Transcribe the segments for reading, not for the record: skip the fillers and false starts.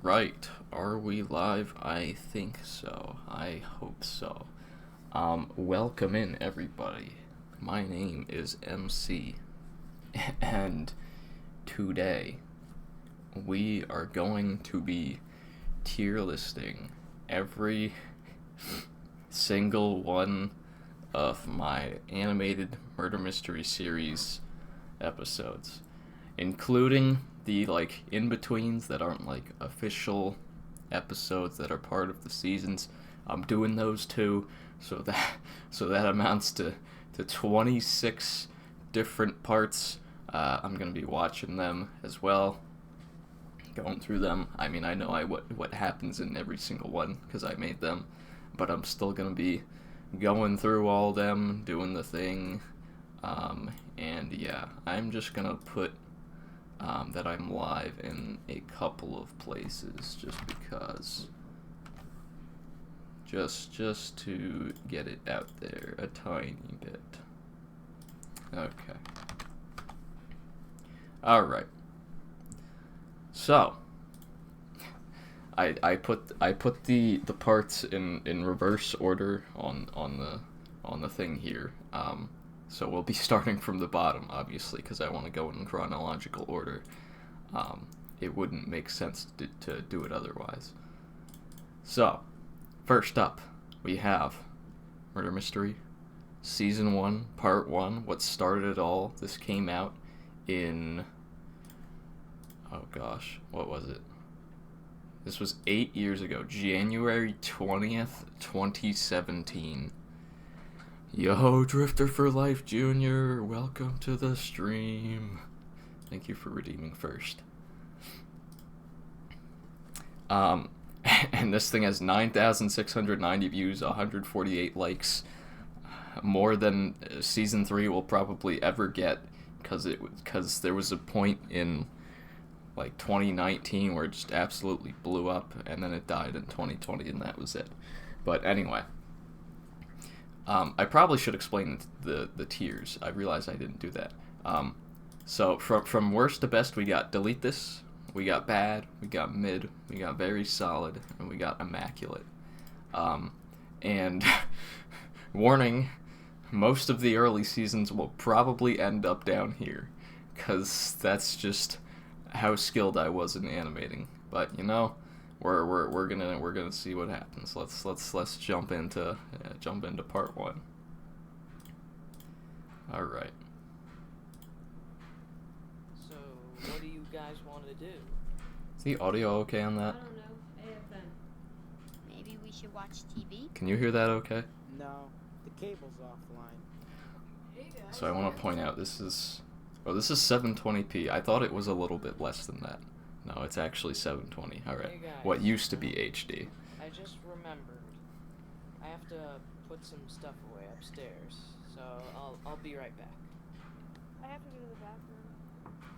Alright, are we live? I think so. I hope so. Welcome in, everybody. My name is MC, and today we are going to be tier listing every single one of my animated murder mystery series episodes, including the in-betweens that aren't official episodes that are part of the seasons. I'm doing those too, so that amounts to 26 different parts. I'm gonna be watching them as well, going through them. I mean, I know what happens in every single one because I made them, but I'm still gonna be going through all them, doing the thing, and yeah, I'm just gonna put that I'm live in a couple of places just because, just to get it out there a tiny bit. Okay. Alright. So I put the parts in reverse order on the thing here. So we'll be starting from the bottom, obviously, because I want to go in chronological order. It wouldn't make sense to do it otherwise. So, first up, we have Murder Mystery, Season 1, Part 1, what started it all. This came out in... oh gosh, what was it? This was 8 years ago, January 20th, 2017. Yo, Drifter for Life Jr., welcome to the stream. Thank you for redeeming first. And this thing has 9,690 views, 148 likes, more than Season 3 will probably ever get, because there was a point in 2019 where it just absolutely blew up, and then it died in 2020, and that was it. But anyway, I probably should explain the tiers. I realize I didn't do that. So from worst to best, we got delete this, we got bad, we got mid, we got very solid, and we got immaculate. And warning, most of the early seasons will probably end up down here, because that's just how skilled I was in animating. But we're gonna see what happens. Let's jump into part 1. All right. So, what do you guys want to do? Is the audio okay on that? I don't know. AFM. Maybe we should watch TV? Can you hear that okay? No, the cable's offline. Hey guys. So I want to point out this is 720p. I thought it was a little bit less than that. No, it's actually 720. All right. Hey guys. What used to be HD. I just remembered. I have to put some stuff away upstairs, so I'll be right back. I have to go to the bathroom.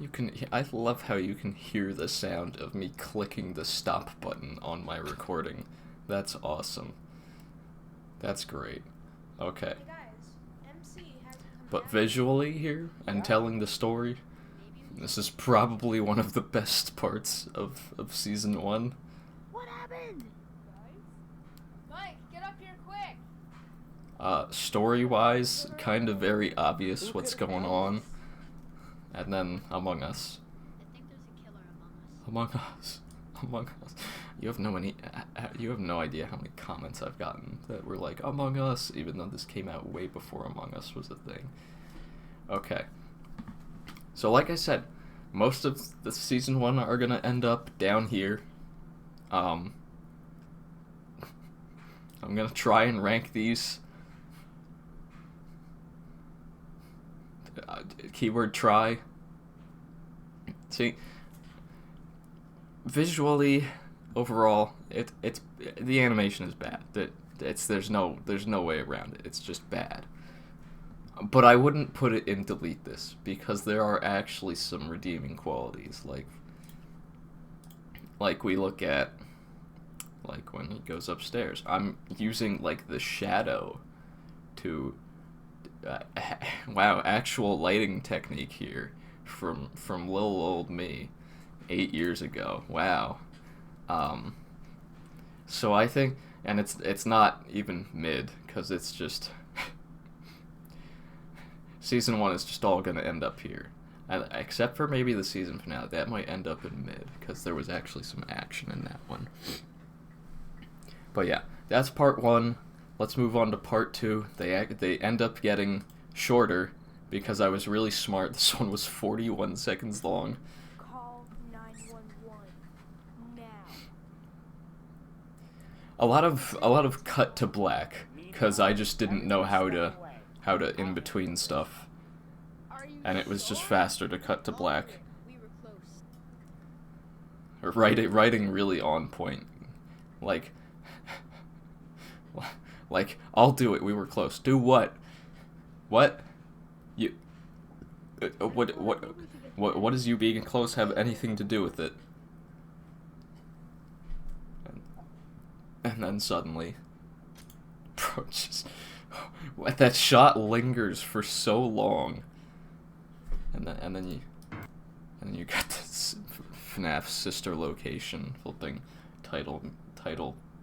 You can. I love how you can hear the sound of me clicking the stop button on my recording. That's awesome. That's great. Okay. Hey guys, MC has to come But back. visually here and telling the story, this is probably one of the best parts of Season 1. What happened? Guys? Mike, get up here quick! Story-wise, kind of very obvious Who what's could've going known on. this? And then Among Us. I think there's a killer among us. Among Us. Among Us. You have no idea how many comments I've gotten that were like, Among Us, even though this came out way before Among Us was a thing. Okay. So like I said, most of the Season 1 are gonna end up down here. I'm gonna try and rank these. Keyword try. See, visually, overall, it's the animation is bad. There's no way around it. It's just bad. But I wouldn't put it in delete this because there are actually some redeeming qualities, like we look at when he goes upstairs. I'm using the shadow to wow, actual lighting technique here from little old me 8 years ago. Wow. So I think, and it's not even mid, because it's just season 1 is just all gonna end up here, except for maybe the season finale. That might end up in mid, because there was actually some action in that one. But yeah, that's part 1. Let's move on to part 2. They end up getting shorter because I was really smart. This one was 41 seconds long. Call 911 now. A lot of cut to black, because I just didn't know how to in between stuff, and it was just faster to cut to black. We were close. Writing really on point, like I'll do it. We were close. Do what? What? You? What does you being close have anything to do with it? And then suddenly, bro, just that shot lingers for so long, and then you got this FNAF sister location flipping title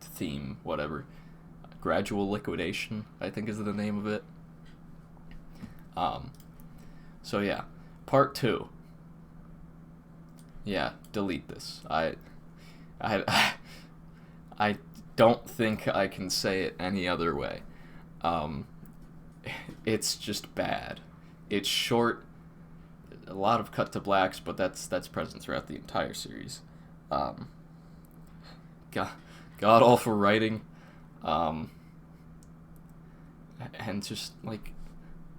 theme, whatever. Gradual Liquidation, I think, is the name of it. So yeah, part 2. Yeah, delete this. I don't think I can say it any other way. It's just bad. It's short, a lot of cut to blacks, but that's present throughout the entire series. God awful writing, and just like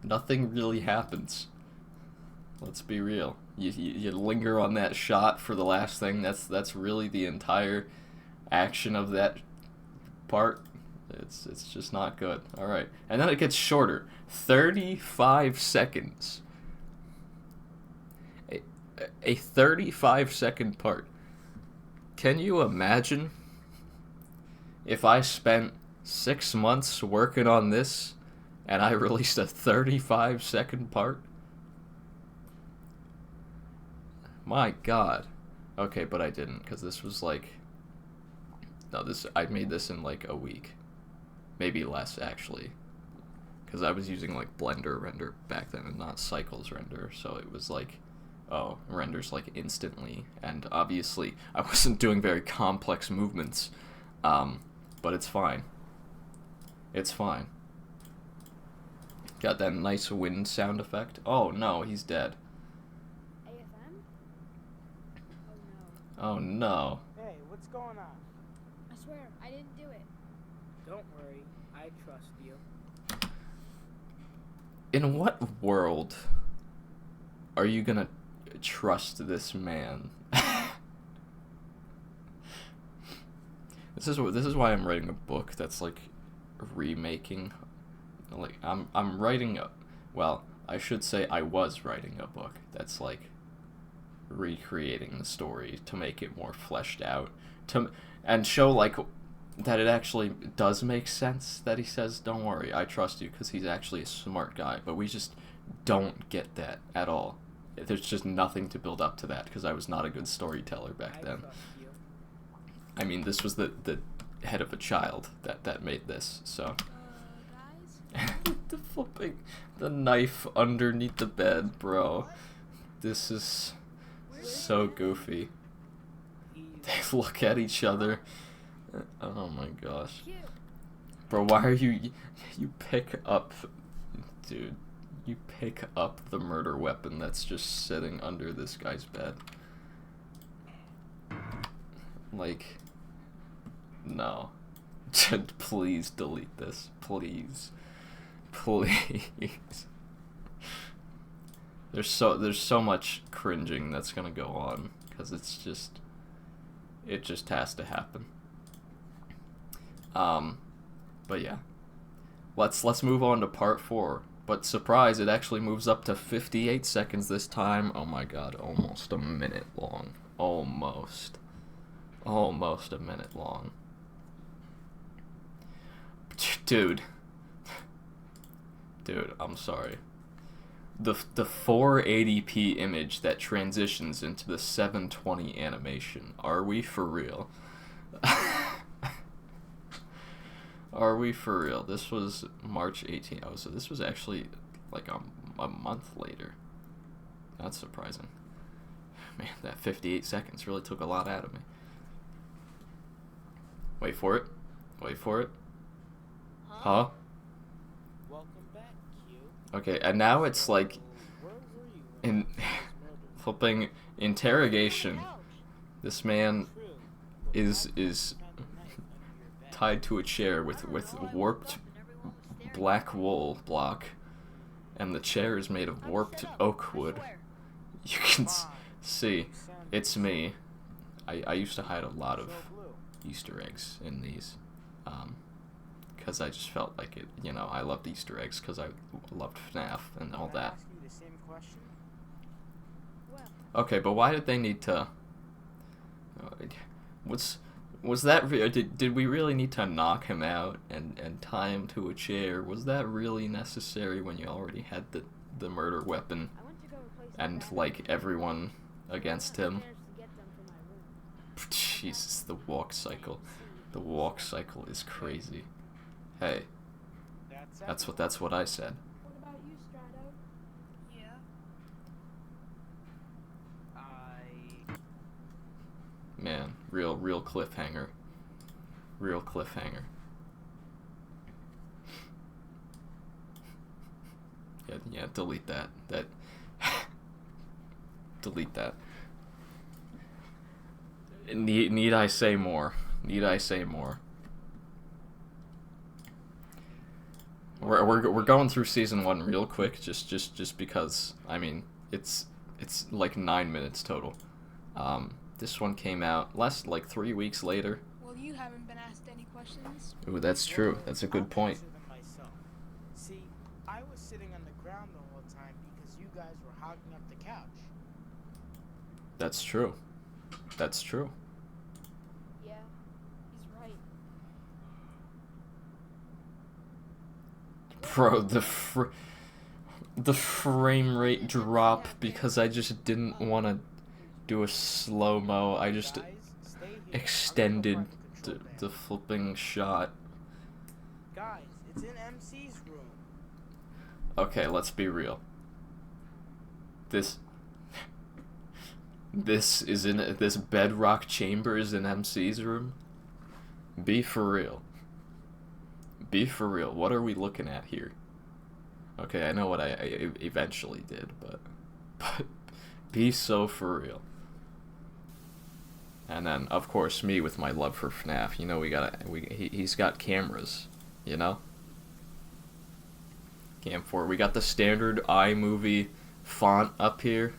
nothing really happens. Let's be real. You linger on that shot for the last thing. That's really the entire action of that part. It's just not good. All right, and then it gets shorter. 35 seconds. A 35-second part. Can you imagine if I spent 6 months working on this and I released a 35-second part? My God. Okay, but I didn't, because this was like... No, I made this in like a week. Maybe less, actually. Because I was using like Blender render back then and not Cycles render, so it was like... Oh, renders like instantly, and obviously I wasn't doing very complex movements, but it's fine. It's fine. Got that nice wind sound effect. Oh no, he's dead. AFM? Oh no. Hey, what's going on? I swear, I didn't do it. Don't worry, I trust you. In what world are you gonna trust this man? This is why I'm writing a book that's like remaking, like I'm writing a, well, I should say I was writing a book that's like recreating the story to make it more fleshed out, and show like that it actually does make sense that he says, don't worry, I trust you, because he's actually a smart guy, but we just don't get that at all. There's just nothing to build up to that, because I was not a good storyteller back then. I mean, this was the head of a child that made this, so. Guys? the knife underneath the bed, bro. This is so goofy. They look at each other. Oh my gosh. Bro, why are you pick up, dude. You pick up the murder weapon that's just sitting under this guy's bed. Like, no. Please delete this. Please. Please. There's so much cringing that's gonna go on, because it just has to happen. But yeah. Let's move on to part 4. But surprise, it actually moves up to 58 seconds this time. Oh my God, almost a minute long. Almost a minute long. Dude, I'm sorry. The 480p image that transitions into the 720 animation. Are we for real? Are we for real? This was March 18th. Oh, so this was actually like a month later. That's surprising. Man, that 58 seconds really took a lot out of me. Wait for it. Wait for it. Huh? Welcome back, Q. Okay, and now it's like Where were you in when this murder flipping interrogation. This man True, is found a knife under your bed. tied to a chair with warped black wool block, and the chair is made of warped oak wood. You can see, it's me. I used to hide a lot of So blue. Easter eggs in these, because I just felt like it. You know, I loved Easter eggs because I loved FNAF and all Can I that. ask you the same question? Okay, but why did they need to? Was that did we really need to knock him out and tie him to a chair? Was that really necessary when you already had the murder weapon I went to go replace and that like everyone against him? managed to get them from my room. Jesus, the walk cycle. The walk cycle is crazy. Hey, that's what I said. What about you, Strato? Yeah. Man, real cliffhanger. Real cliffhanger. Yeah, delete that. Delete that. Need I say more? Need I say more? We're going through season 1 real quick, just because. I mean, it's like 9 minutes total. This one came out like 3 weeks later. Well, you haven't been asked any questions. Ooh, that's true. That's a good I'll point. answer them myself. See, I was sitting on the ground the whole time because you guys were hogging up the couch. That's true. That's true. Yeah, he's right. Bro, the frame rate drop because I just didn't want to do a slow-mo. I just Guys, stay here. I'm gonna extended go park the control the panel. flipping shot. Guys, it's in MC's room. Okay, let's be real. This bedrock chamber is in MC's room. Be for real. Be for real. What are we looking at here? Okay, I know what I eventually did, but be so for real. And then, of course, me with my love for FNAF. You know, he's got cameras, you know? Cam 4. We got the standard iMovie font up here,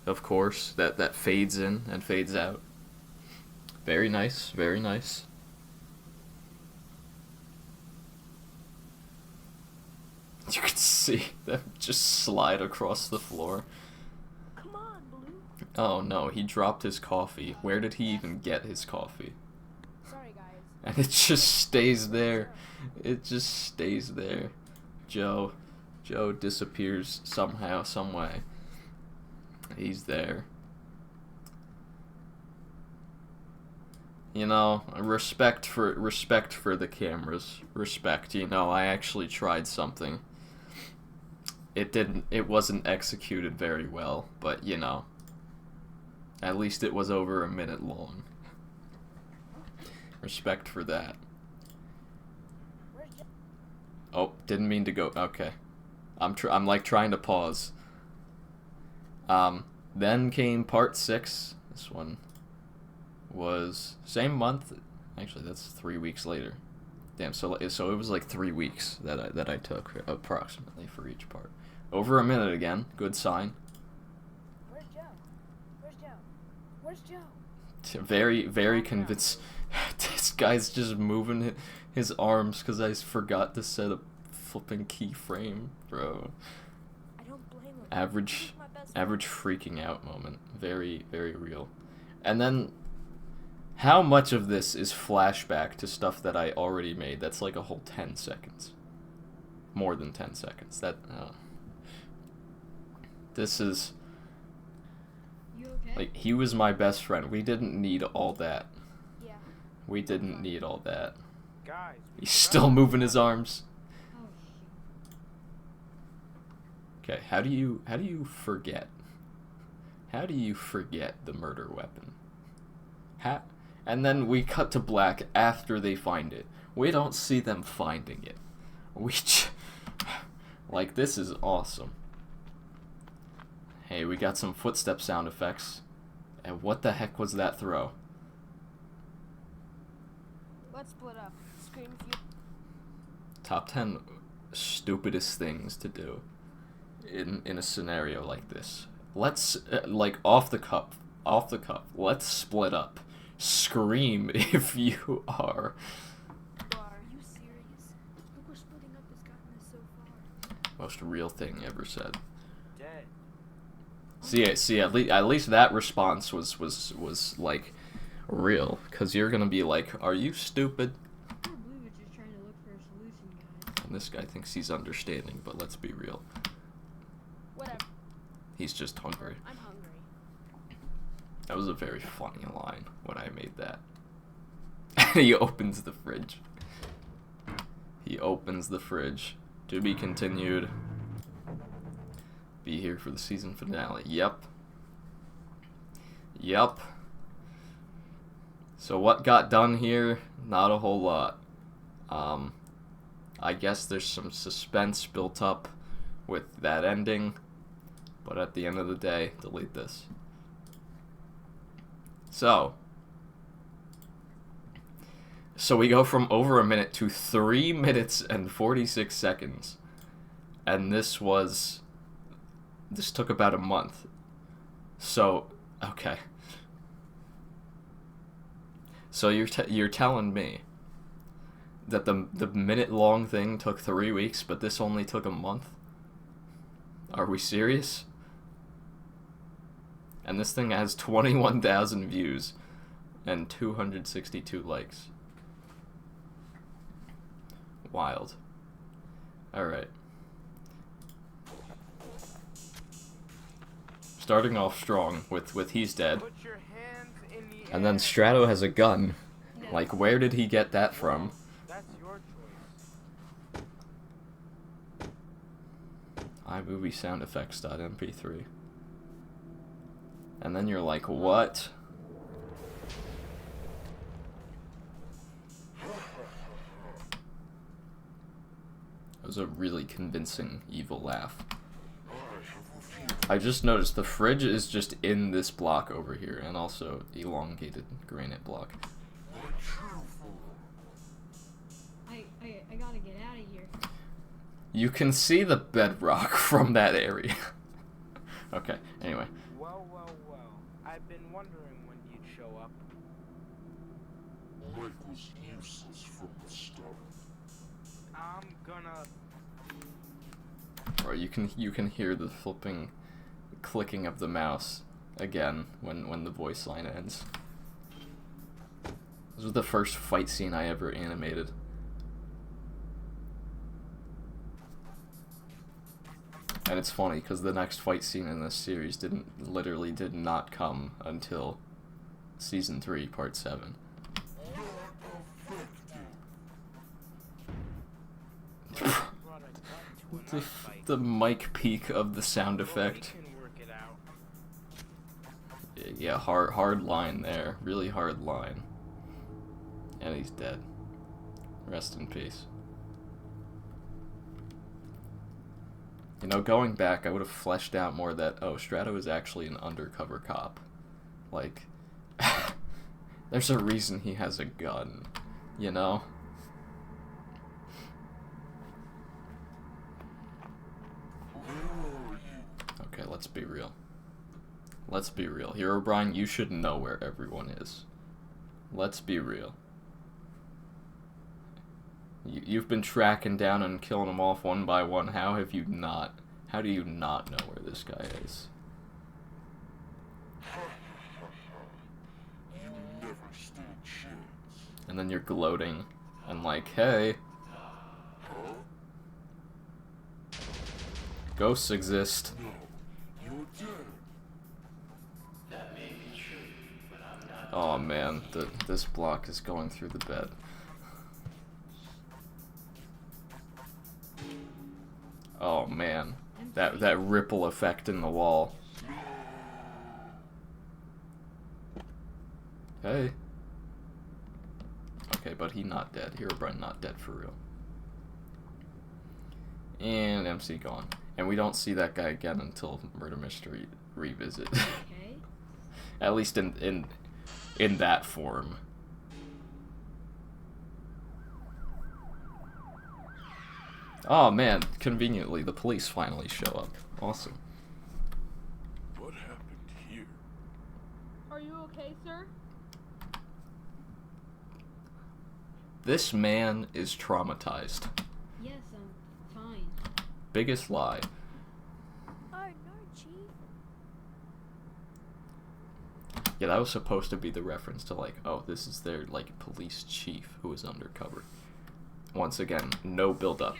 of course, that fades in and fades out. Very nice, very nice. You can see them just slide across the floor. Come on, Blue. Oh no, he dropped his coffee. Where did he even get his coffee? Sorry, guys. And it just stays there. It just stays there. Joe disappears somehow, some way. He's there. You know, respect for the cameras. Respect, you know, I actually tried something. It wasn't executed very well, but you know, at least it was over a minute long. Respect for that. Where's Jeff? Oh, didn't mean to go. Okay, I'm like trying to pause. Then came part 6. This one was same month. Actually, that's 3 weeks later. Damn. So it was like 3 weeks that I took approximately for each part. Over a minute again. Good sign. Where's Joe? Where's Joe? Where's Joe? Very convinced. This guy's just moving his arms because I forgot to set a flipping keyframe, bro. I don't blame him. Average He's my best freaking out moment. Very real. And then, how much of this is flashback to stuff that I already made? That's like a whole 10 seconds. More than 10 seconds. This is, You okay? like, he was my best friend. We didn't need all that. Yeah. We didn't need all that. Guys, He's still moving his arms. Oh shit. Okay, how do you forget? How do you forget the murder weapon? And then we cut to black after they find it. We don't see them finding it. Like, this is awesome. Hey, we got some footstep sound effects. And what the heck was that throw? Let's split up. Scream if you. Top 10 stupidest things to do in a scenario like this. Let's, like, off the cuff, let's split up. Scream if you are. Are you serious? Look where splitting up has gotten us so far. Most real thing ever said. dead. See, at least that response was like real, cause you're gonna be like, "Are you stupid?" Poor Blue is just trying to look for a solution, guys. And this guy thinks he's understanding, but let's be real. Whatever. He's just hungry. I'm hungry. That was a very funny line when I made that. And he opens the fridge. He opens the fridge. To be continued. Be here for the season finale. Yep. Yep. So what got done here? Not a whole lot. I guess there's some suspense built up with that ending. But at the end of the day, delete this. So we go from over a minute to 3 minutes and 46 seconds. And this took about a month. So, okay. So you're telling me that the minute-long thing took 3 weeks, but this only took a month? Are we serious? And this thing has 21,000 views and 262 likes. Wild. Alright. Starting off strong with he's dead. Put your hands in the And then air. Strato has a gun. Like, where did he get that from? That's your choice. iMovie sound effects.mp3. And then you're like, what? It was a really convincing evil laugh. I just noticed the fridge is just in this block over here, and also elongated granite block. I gotta get out of here. You can see the bedrock from that area. Okay, anyway. Well. I've been wondering when you'd show up. Mike was useless from the start. I'm gonna... Or you can hear the flipping, clicking of the mouse again when the voice line ends. This was the first fight scene I ever animated. And it's funny because the next fight scene in this series literally did not come until season 3, part 7. The mic peak of the sound effect. Yeah, hard line there. Really hard line. And he's dead. Rest in peace. You know, going back, I would have fleshed out more that, oh, Strato is actually an undercover cop. Like, there's a reason he has a gun, you know? Okay, let's be real. Let's be real. Herobrine, you should know where everyone is. Let's be real. You've been tracking down and killing them off one by one. How have you not? How do you not know where this guy is? You never stood a chance. And then you're gloating and like, hey, Huh? ghosts exist. No, you're dead. That may be true, but I'm not Oh man, this block is going through the bed. Oh man, that ripple effect in the wall. Hey. Okay, but he not dead. Herobrine not dead for real. And MC gone. And we don't see that guy again until Murder Mystery Revisit. Okay. At least in that form. Oh man, conveniently the police finally show up. Awesome. What happened here? Are you okay, sir? This man is traumatized. Yes, I'm fine. Biggest lie. Oh no, Chief. Yeah, that was supposed to be the reference to like, oh, this is their like police chief who is undercover. Once again, no build up.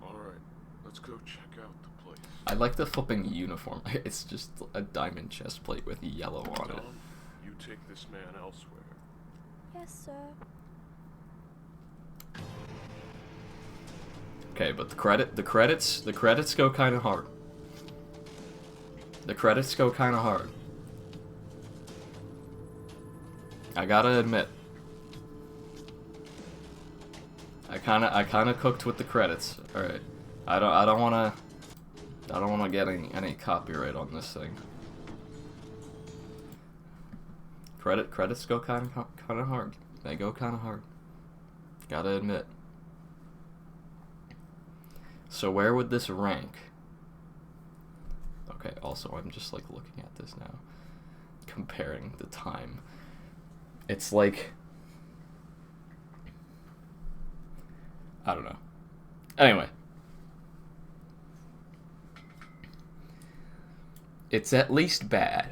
Alright, let's go check out the place. I like the flipping uniform. It's just a diamond chest plate with yellow on it. Tom, you take this man elsewhere. Yes, sir. Okay, but the credits go kind of hard. The credits go kind of hard. I gotta admit. I kind of cooked with the credits. All right, I don't wanna get any copyright on this thing. Credits go kind of hard. They go kind of hard. Gotta admit. So where would this rank? Okay. Also, I'm just like looking at this now, comparing the time. It's like, I don't know. Anyway. It's at least bad.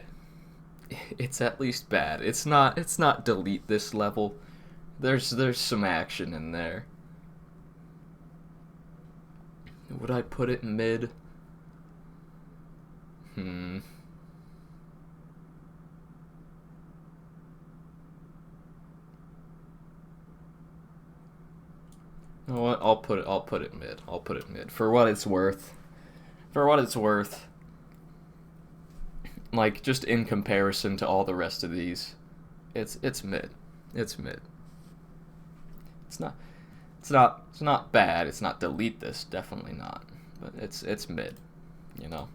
It's at least bad. It's not delete this level. There's some action in there. Would I put it mid? You know what? I'll put it mid. I'll put it mid. For what it's worth. For what it's worth. Like, just in comparison to all the rest of these, it's mid. It's mid. It's not bad. It's not delete this, definitely not. But it's mid, you know.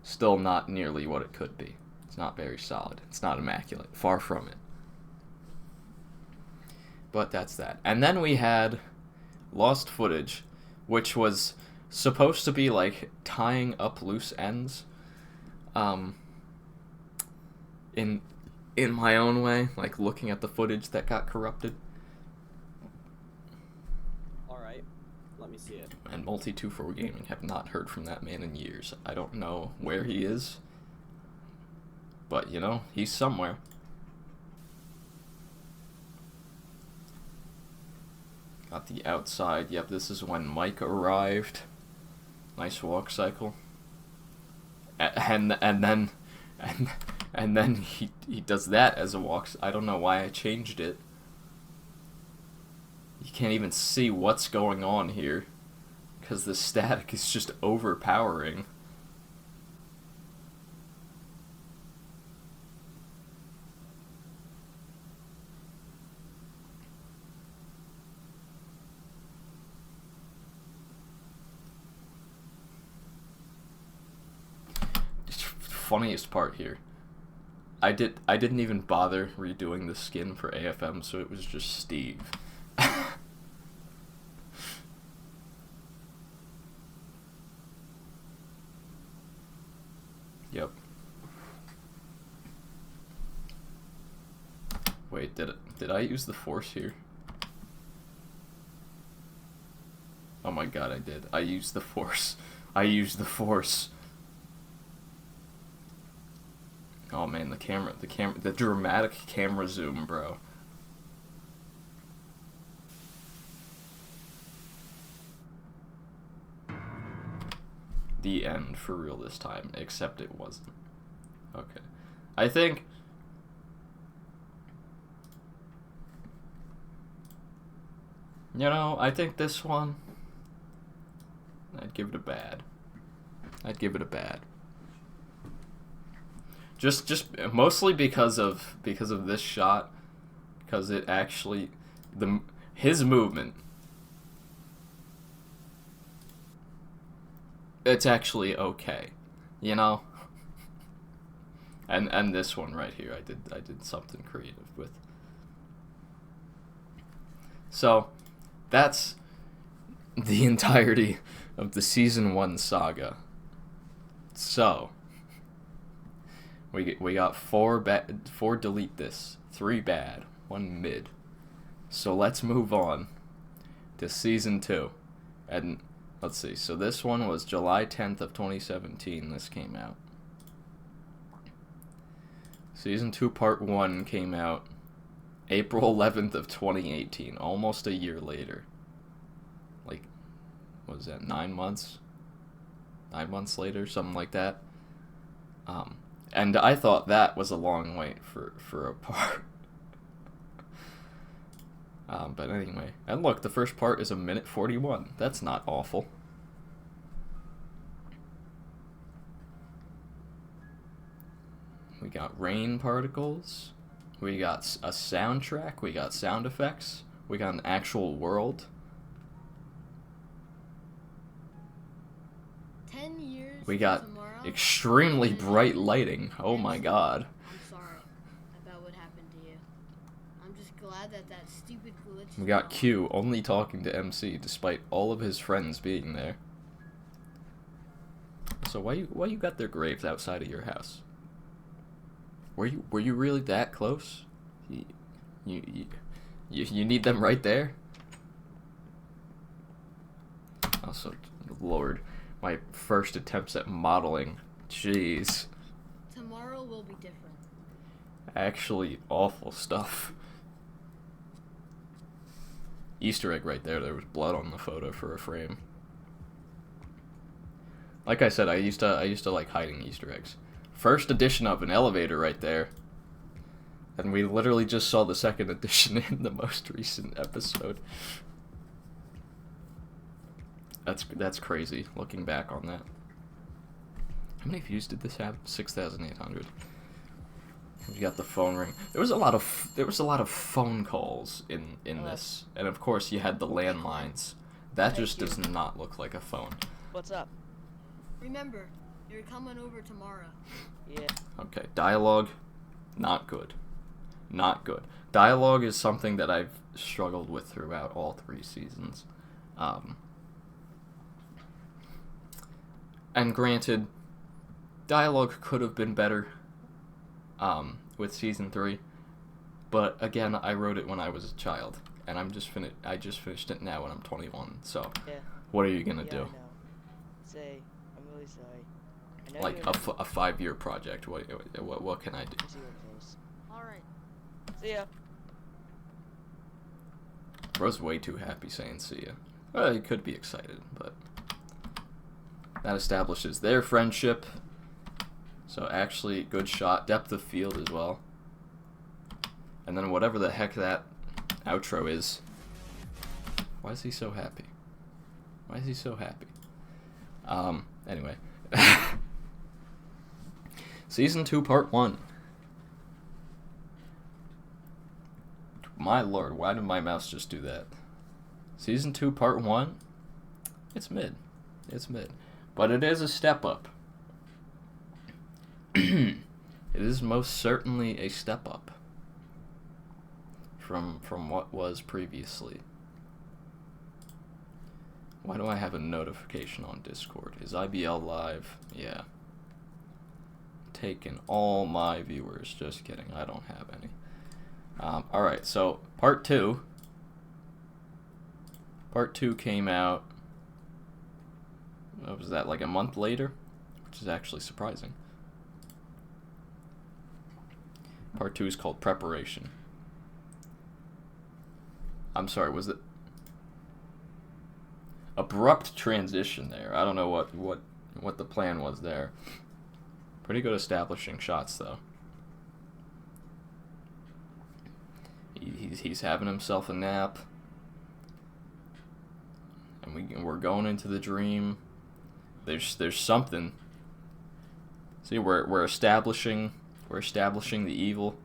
Still not nearly what it could be. It's not very solid. It's not immaculate. Far from it. But that's that. And then we had lost footage, which was supposed to be like tying up loose ends. In my own way, like looking at the footage that got corrupted. Alright, let me see it. And Multi24 Gaming have not heard from that man in years. I don't know where he is, but you know, he's somewhere. Got the outside. Yep, this is when Mike arrived. Nice walk cycle. And then he does that as a walk. I don't know why I changed it. You can't even see what's going on here because the static is just overpowering. Funniest part here. I didn't even bother redoing the skin for AFM, so it was just Steve. Yep. Wait, did I use the force here? Oh my god, I did. I used the force. I used the force. Oh man, the dramatic camera zoom, bro. The end for real this time, except it wasn't. Okay. I think... You know, I think this one... I'd give it a bad. I'd give it a bad. Just mostly because of this shot, because it actually his movement. It's actually okay, you know. And this one right here, I did something creative with. So, that's the entirety of the season 1 saga. So, we got 4 delete this, 3 bad, 1 mid. So let's move on to season 2. And let's see. So this one was July 10th of 2017 this came out. Season 2 part 1 came out April 11th of 2018, almost a year later. Like, what was that, 9 months? 9 months later, something like that. And I thought that was a long wait for a part. But anyway, and look, the first part is 1:41. That's not awful. We got rain particles. We got a soundtrack. We got sound effects. We got an actual world. 10 years We got tomorrow, extremely bright lighting. Oh my god. I'm sorry about what happened to you. I'm just glad that stupid glitch. We got Q only talking to MC despite all of his friends being there. So why you got their graves outside of your house? Were you really that close? You need them right there? Also, Lord, my first attempts at modeling. Jeez. Tomorrow will be different. Actually awful stuff. Easter egg right there. There was blood on the photo for a frame. Like I said, I used to like hiding Easter eggs. First edition of an elevator right there. And we literally just saw the second edition in the most recent episode. That's crazy looking back on that. How many views did this have? 6,800. We got the phone ring. There was a lot of phone calls in this, and of course you had the landlines. That just does not look like a phone. What's up? Remember, you're coming over tomorrow. Yeah. Okay, dialogue, not good. Not good. Dialogue is something that I've struggled with throughout all 3 seasons. And granted, dialogue could have been better with season 3, but again, I wrote it when I was a child, and I just finished it now when I'm 21. So, Yeah. what are you gonna Yeah, do? I know. Say, I'm really sorry. I know Like you're a 5-year project? What can I do? busy or close. Alright. See ya. Bro's way too happy saying see ya. Well, he could be excited, but that establishes their friendship. So actually, good shot, depth of field as well. And then whatever the heck that outro is. Why is he so happy? Why is he so happy? Anyway. Season 2, Part 1. My lord, why did my mouse just do that? Season 2, Part 1? It's mid. It's mid. But it is a step up. It is most certainly a step up from what was previously. Why do I have a notification on Discord? Is IBL live? Yeah. Taking all my viewers. Just kidding. I don't have any. Alright, so part 2. Part 2 came out, what was that, like a month later? Which is actually surprising. Part 2 is called Preparation. I'm sorry, was it abrupt transition there? I don't know what the plan was there. Pretty good establishing shots though. He's having himself a nap. And we're going into the dream. There's something. See, we're establishing the evil.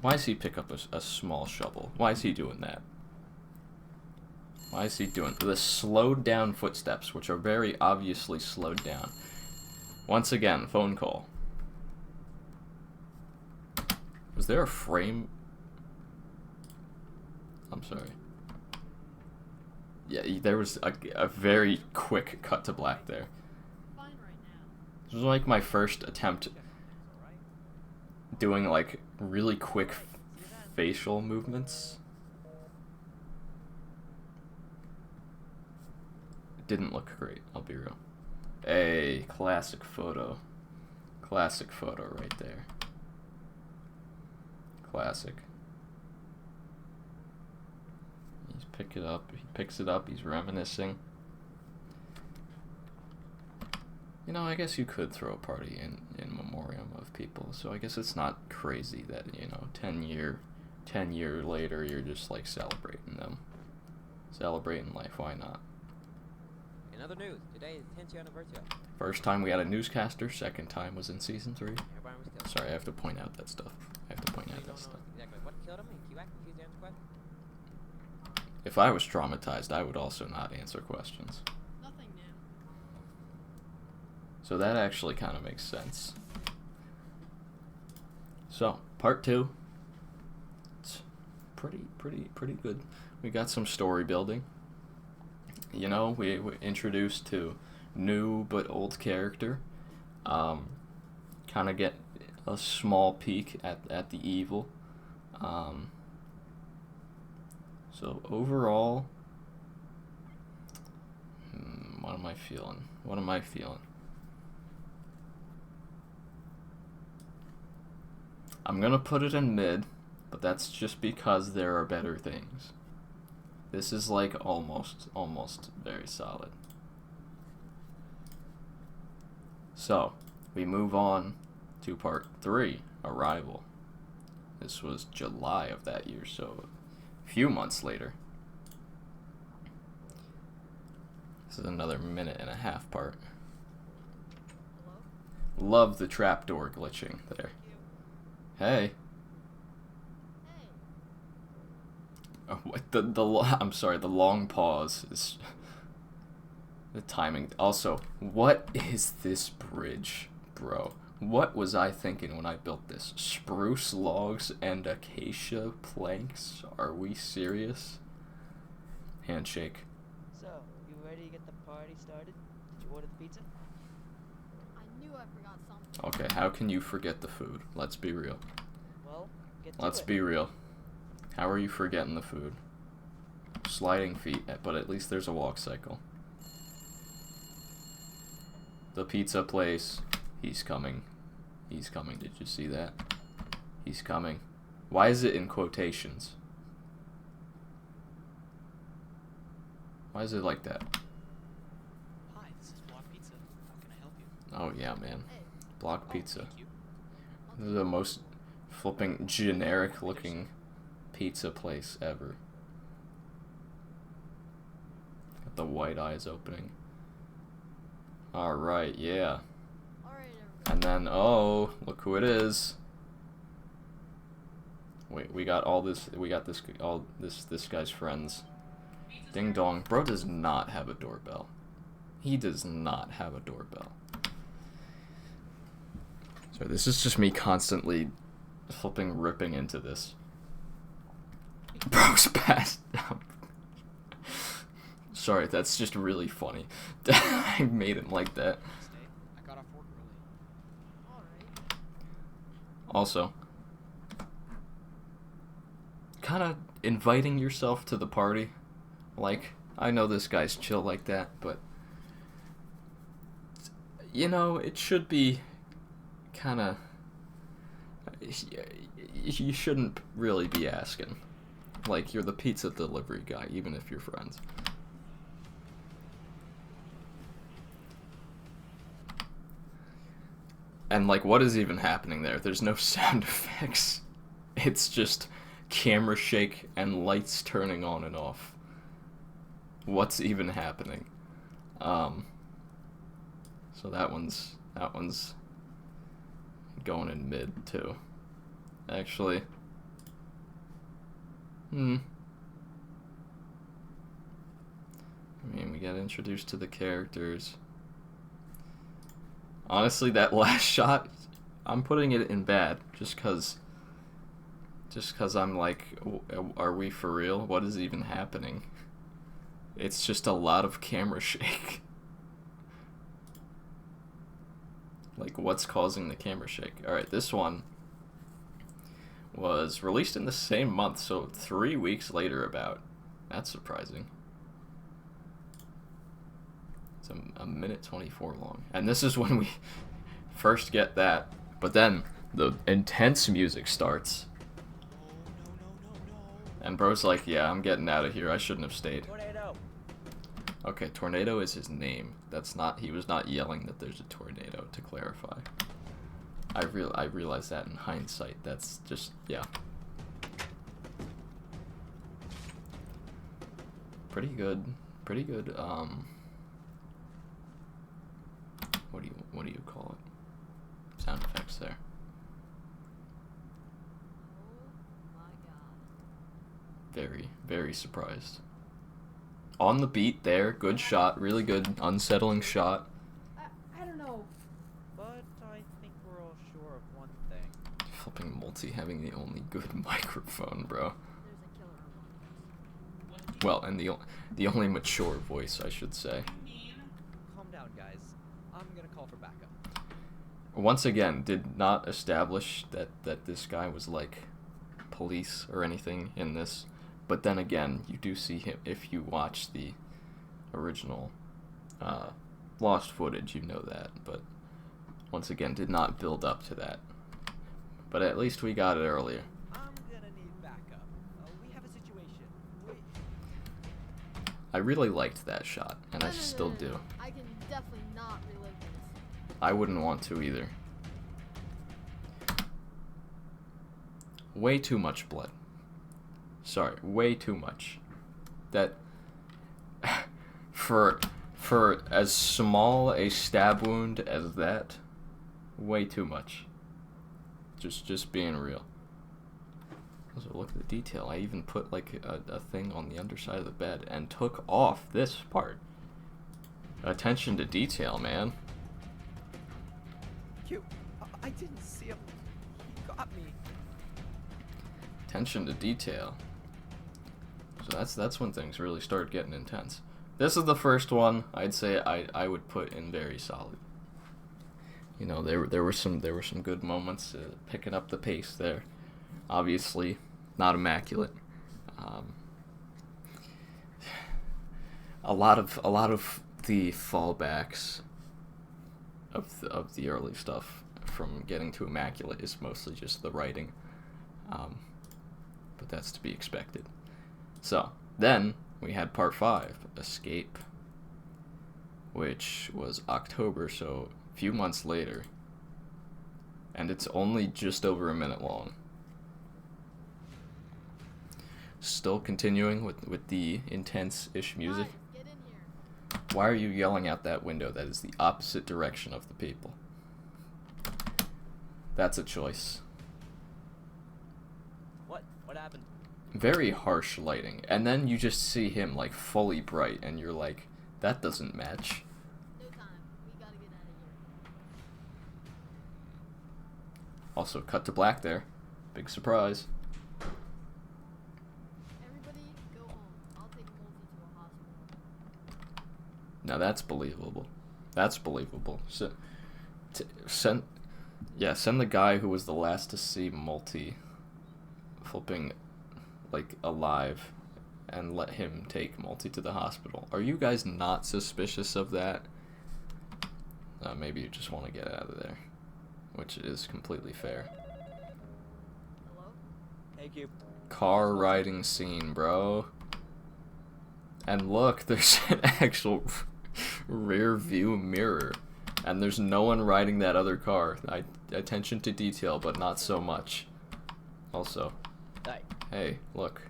Why does he pick up a small shovel? Why is he doing that? Why is he doing the slowed down footsteps, which are very obviously slowed down? Once again, phone call. Was there a frame? I'm sorry. Yeah, there was a very quick cut to black there. This was like my first attempt doing like really quick facial movements. It didn't look great, I'll be real. Hey, classic photo. Classic photo right there. Classic. He picks it up, he's reminiscing. You know, I guess you could throw a party in memoriam of people, so I guess it's not crazy that, you know, 10 year later you're just like celebrating them. Celebrating life, why not? In other news, today is 10th year anniversary. First time we had a newscaster, second time was in season 3. Sorry, I have to point out that stuff. Exactly what killed him in Quebec. If I was traumatized, I would also not answer questions. Nothing new. So that actually kind of makes sense. So, part 2. It's pretty good. We got some story building. You know, we introduced to new but old character. Kind of get a small peek at the evil. So overall, what am I feeling? I'm gonna put it in mid, but that's just because there are better things. This is like almost very solid. So, we move on to part 3, Arrival. This was July of that year, so a few months later. This is another 1.5-minute part. Love the trapdoor glitching there. Hey. Oh, what I'm sorry, the long pause is the timing. Also, what is this bridge, bro? What was I thinking when I built this? Spruce logs and acacia planks? Are we serious? Handshake. So, you ready to get the party started? Did you order the pizza? I knew I forgot something. Okay, how can you forget the food? Let's be real. Well, get to Let's it. be real. How are you forgetting the food? Sliding feet, but at least there's a walk cycle. The pizza place. He's coming. He's coming. Did you see that? He's coming. Why is it in quotations? Why is it like that? Hi, this is Block Pizza. How can I help you? Oh yeah, man. Hey. Block pizza. Thank you. This is the most flipping generic looking pizza place ever. Got the white eyes opening. Alright, yeah. Alright, everybody. And then, oh, look who it is. Wait, we got this guy's friends. Ding dong. Bro does not have a doorbell. He does not have a doorbell. So this is just me constantly flipping ripping into this. Bro's passed out. Sorry, that's just really funny. I made it like that. I got off work early. Alright. Also, kind of inviting yourself to the party. Like, I know this guy's chill like that, but you know, it should be kind of. You shouldn't really be asking. Like, you're the pizza delivery guy, even if you're friends. And, like, what is even happening there? There's no sound effects. It's just camera shake and lights turning on and off. What's even happening? So that one's going in mid too. Actually, I mean, we got introduced to the characters. Honestly, that last shot, I'm putting it in bad just cause I'm like, are we for real? What is even happening? It's just a lot of camera shake. Like, what's causing the camera shake? Alright, this one was released in the same month, so 3 weeks later about. That's surprising. It's a minute 24 long. And this is when we first get that. But then the intense music starts. And bro's like, yeah, I'm getting out of here. I shouldn't have stayed. Tornado. Okay, tornado is his name. That's not, he was not yelling that there's a tornado, to clarify. I realize that in hindsight. That's just, yeah. Pretty good. Pretty good, what do you call it? Sound effects there. Very, very surprised. On the beat there, good shot, really good, unsettling shot. I don't know. But I think we're all sure of one thing. Flipping multi having the only good microphone, bro. Well, and the only mature voice, I should say. Calm down, guys. I'm gonna call for backup. Once again, did not establish that this guy was like police or anything in this. But then again, you do see him, if you watch the original lost footage, you know that. But once again, did not build up to that. But at least we got it earlier. I'm gonna need backup. We have a situation. I really liked that shot, and I still do. I can definitely not relive this. I wouldn't want to either. Way too much blood. Sorry, way too much. That for as small a stab wound as that, way too much. Just being real. Also, look at the detail. I even put like a thing on the underside of the bed and took off this part. Attention to detail, man. I didn't see him. He got me. Attention to detail. So that's when things really start getting intense. This is the first one I'd say I would put in very solid. You know, there were some good moments, picking up the pace there. Obviously, not immaculate. A lot of the fallbacks of the early stuff from getting to immaculate is mostly just the writing. But that's to be expected. So, then we had part 5, Escape, which was October, so a few months later, and it's only just over a minute long. Still continuing with the intense-ish music. Guys, get in here. Why are you yelling out that window? That is the opposite direction of the people. That's a choice. What happened? Very harsh lighting, and then you just see him like fully bright, and you're like, that doesn't match. No time. We gotta get out of here. Also, cut to black there. Big surprise. Everybody, go home. I'll take Moldy to a hospital. Now that's believable. That's believable. So, send the guy who was the last to see Multi flipping like alive and let him take Multi to the hospital. Are you guys not suspicious of that? Maybe you just want to get out of there, which is completely fair. Hello? Hey, Cube. Car riding scene, bro. And look, there's an actual rear view mirror. And there's no one riding that other car. Attention to detail, but not so much. Also, Hey, Hey, look.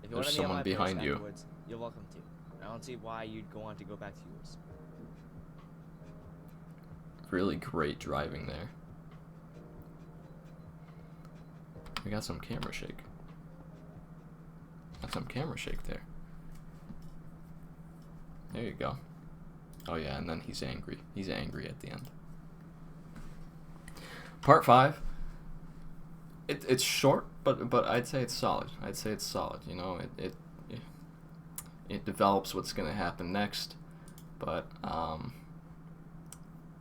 if you There's want to meet at someone my place behind you. afterwards, you're welcome to. I don't see why you'd go on to go back to yours. Really great driving there. We got some camera shake. Got some camera shake there. There you go. Oh yeah, and then he's angry. He's angry at the end. Part 5. It's short, but I'd say it's solid. I'd say it's solid. You know, it develops what's gonna happen next, but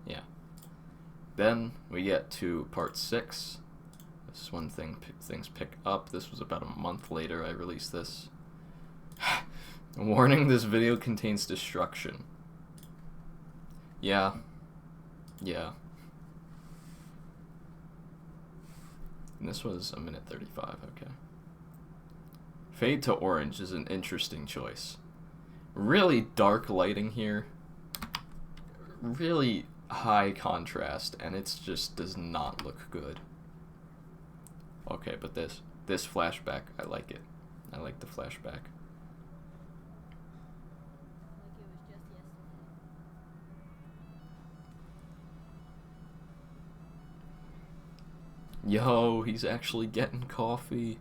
yeah. Then we get to part 6. This is when things pick up. This was about a month later I released this. Warning, this video contains destruction. Yeah. Yeah. And this was 1:35, okay. Fade to orange is an interesting choice. Really dark lighting here. Really high contrast, and it just does not look good. Okay, but this flashback, I like it. I like the flashback. Yo, he's actually getting coffee.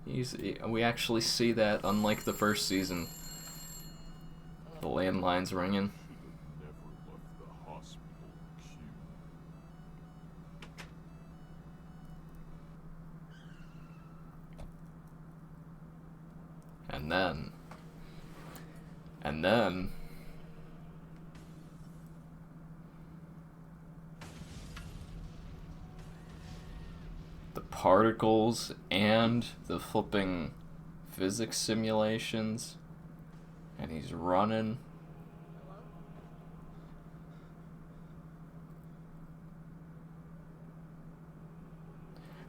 We actually see that, unlike the first season. The landline's ringing. Never left the hospital queue. And then the particles and the flipping physics simulations, and he's running.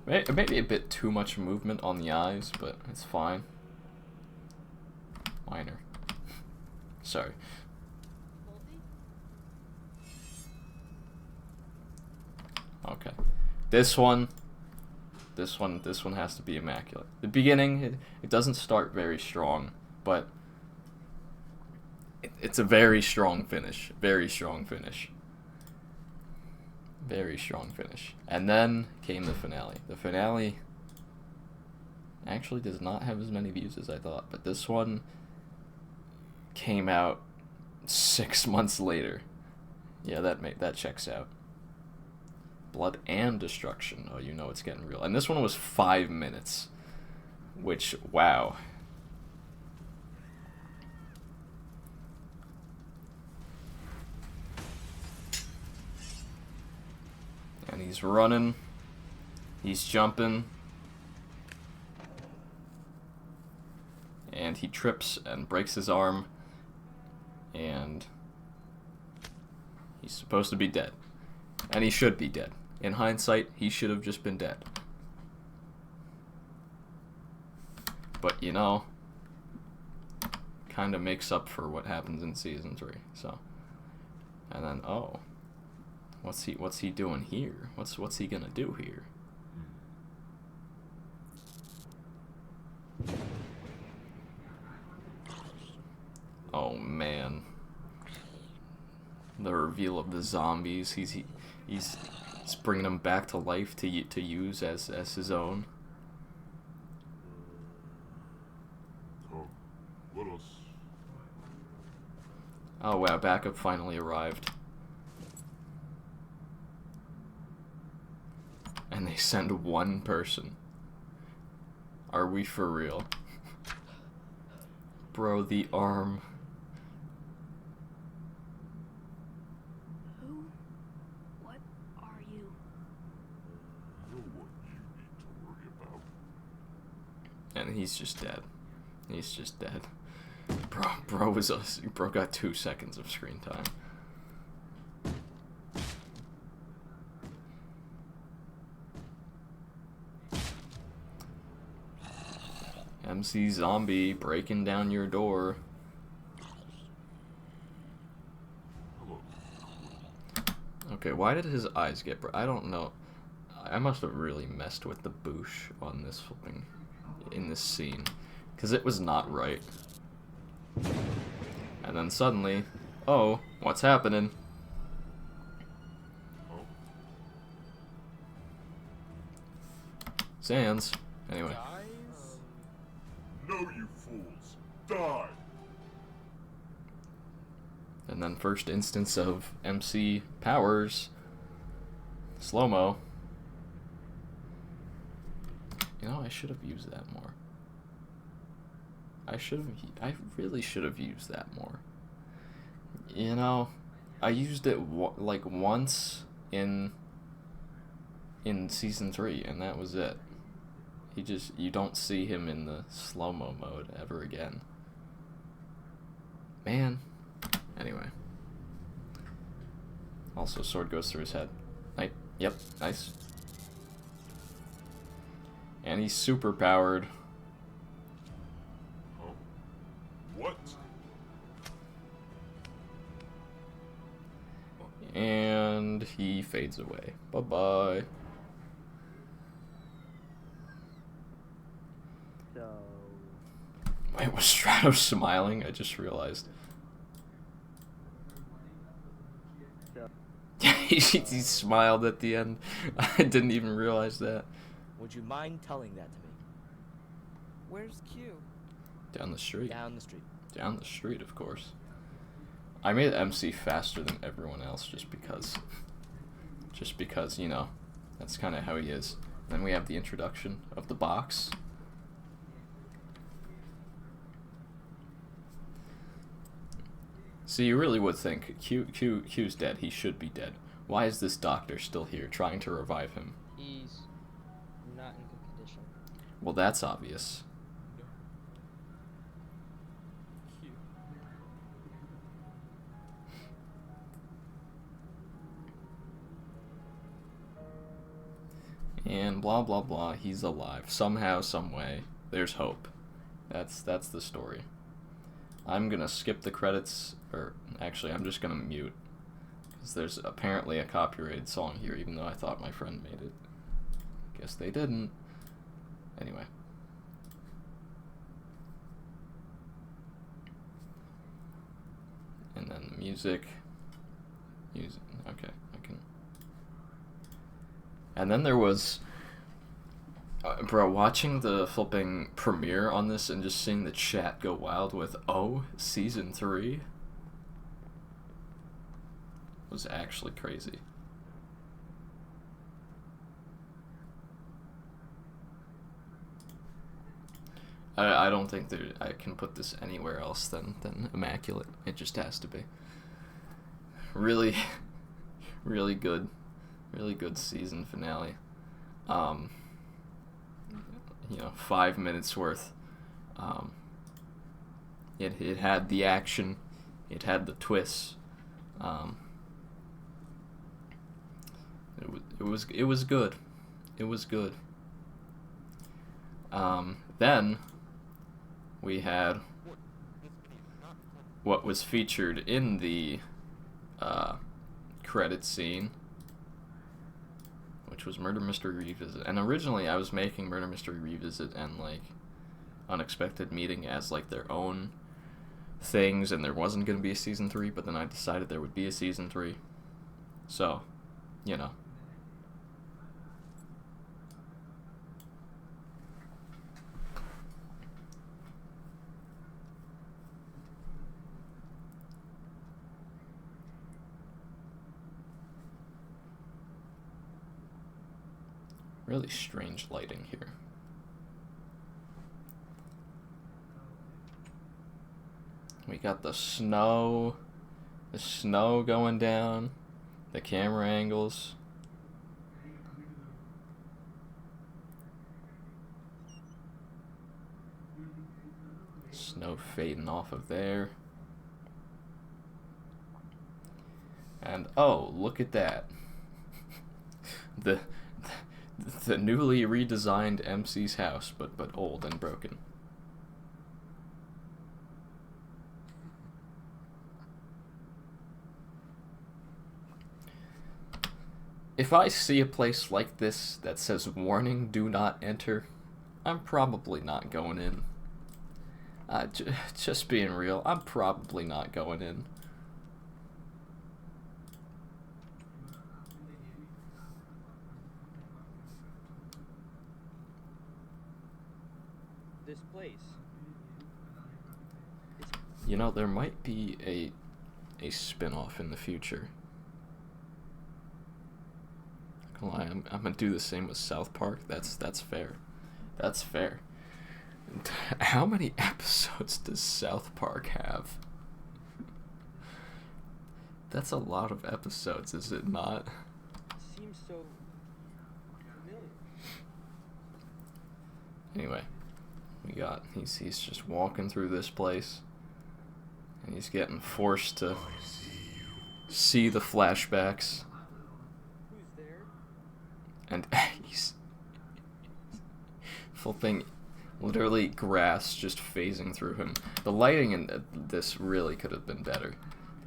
Maybe a bit too much movement on the eyes, but it's fine. Minor. Sorry. Okay. This one has to be immaculate. The beginning, it doesn't start very strong, but it's a very strong finish. Very strong finish. Very strong finish. And then came the finale. The finale actually does not have as many views as I thought, but this one came out 6 months later. Yeah, that checks out. Blood and destruction. Oh, you know it's getting real. And this one was 5 minutes, which, wow. And he's running. He's jumping. And he trips and breaks his arm. And he's supposed to be dead. And he should be dead. In hindsight, he should have just been dead. But, you know, kind of makes up for what happens in season 3. So, and then, oh, what's he doing here? What's he gonna do here? Oh man, the reveal of the zombies. He's bringing them back to life to use as his own. Come, let us. Oh wow, backup finally arrived. And they send one person. Are we for real? Bro, the arm. Who? What are you? I know what you need to worry about. And he's just dead. He's just dead. Bro got 2 seconds of screen time. MC Zombie breaking down your door. Hello. Okay, why did his eyes get I don't know. I must have really messed with the boosh on this flipping in this scene, because it was not right. And then suddenly, oh, what's happening? Sans. Anyway. No, you fools! Die! And then first instance of MC powers. Slow-mo. You know, I should have used that more. I really should have used that more. You know, I used it like once in season 3, and that was it. You don't see him in the slow-mo mode ever again. Man. Anyway. Also, sword goes through his head. Yep, nice. And he's super powered. Oh. What? And he fades away. Bye-bye. So... Wait, was Stratos smiling? I just realized. Yeah, he smiled at the end. I didn't even realize that. Would you mind telling that to me? Where's Q? Down the street. Down the street. Down the street, of course. I made MC faster than everyone else just because. Just because, you know, that's kind of how he is. Then we have the introduction of the box. So you really would think Q's dead. He should be dead. Why is this doctor still here trying to revive him? He's not in good condition. Well, that's obvious. And blah blah blah, he's alive. Somehow, some way, there's hope. That's the story. I'm gonna skip the credits, or actually I'm just gonna mute, because there's apparently a copyrighted song here, even though I thought my friend made it. Guess they didn't. Anyway. And then the music. Okay, I can. And then there was, bro, watching the flipping premiere on this and just seeing the chat go wild with, oh, season 3 was actually crazy. I don't think that I can put this anywhere else than immaculate. It just has to be. Really, really good season finale. You know, 5 minutes worth. It had the action, it had the twists. It was good. It was good. Then we had what was featured in the credit scene, which was Murder Mystery Revisit. And originally I was making Murder Mystery Revisit and like Unexpected Meeting as like their own things, and there wasn't going to be a season 3, but then I decided there would be a season 3. So, you know. Really strange lighting here. We got the snow going down, the camera angles. Snow fading off of there. And oh, look at that. The newly redesigned MC's house, but old and broken. If I see a place like this that says warning, do not enter, I'm probably not going in. Just being real, I'm probably not going in. This place. You know, there might be a spin-off in the future. Not gonna lie, I'm gonna do the same with South Park. That's fair. That's fair. How many episodes does South Park have? That's a lot of episodes, is it not? Seems so familiar. Anyway, he's just walking through this place, and he's getting forced to see the flashbacks, Who's there? and he's flipping literally grass just phasing through him. The lighting in this really could have been better.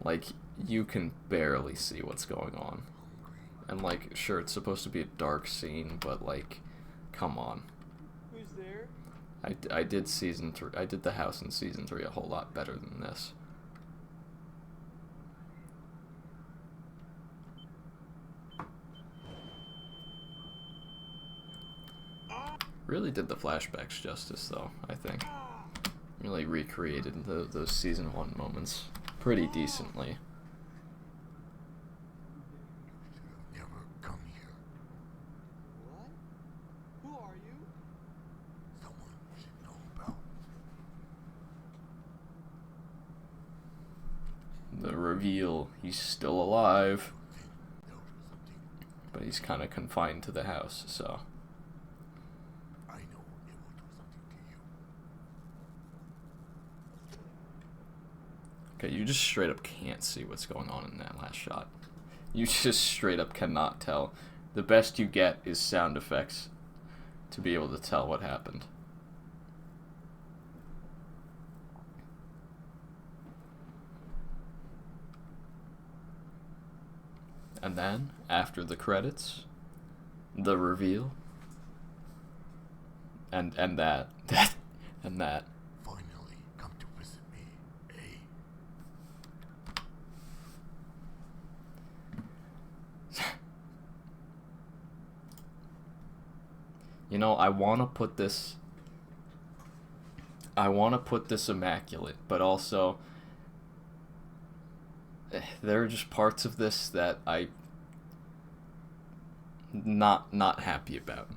Like, you can barely see what's going on. And like, sure, it's supposed to be a dark scene, but like, come on. Who's there? I did season 3. I did the house in season 3 a whole lot better than this. Really did the flashbacks justice, though, I think. Really recreated those season 1 moments pretty decently. Never come here. What? Who are you? Someone we should know about. The reveal, he's still alive, There was something but he's kind of confined to the house, so... I know it will do something to you. Okay, you just straight up can't see what's going on in that last shot. You just straight up cannot tell. The best you get is sound effects to be able to tell what happened. And then, after the credits, the reveal, and that, and that. Finally, come to visit me, eh? You know, I want to put this immaculate, but also there are just parts of this that I not happy about.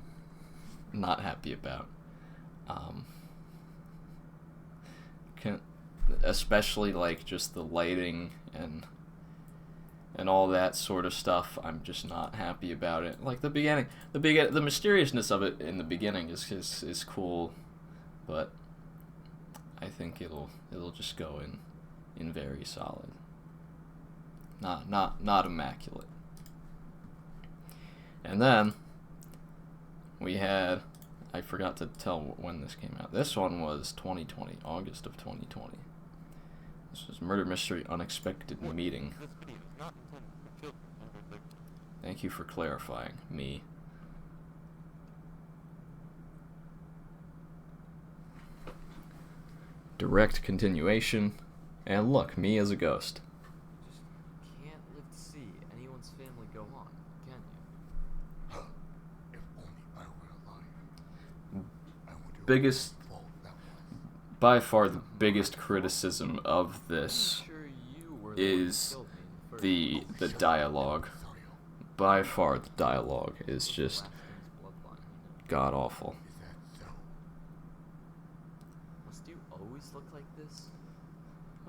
Not happy about. Especially like just the lighting and all that sort of stuff. I'm just not happy about it. Like the mysteriousness of it in the beginning is cool, but I think it'll just go in very solid. Not immaculate. And then we had, I forgot to tell when this came out. This one was 2020, August of 2020. This was Murder Mystery Unexpected Meeting. Thank you for clarifying, me. Direct continuation, and look, me as a ghost. Just can't live to see anyone's family go on, can you? If only I were alive. I wonder Biggest, what fault that was. by far the biggest criticism of this I'm sure you were the one who is killed me in the first the dialogue. By far, the dialogue is just Last thing's bloodline. god awful. Is that so? Must you always look like this?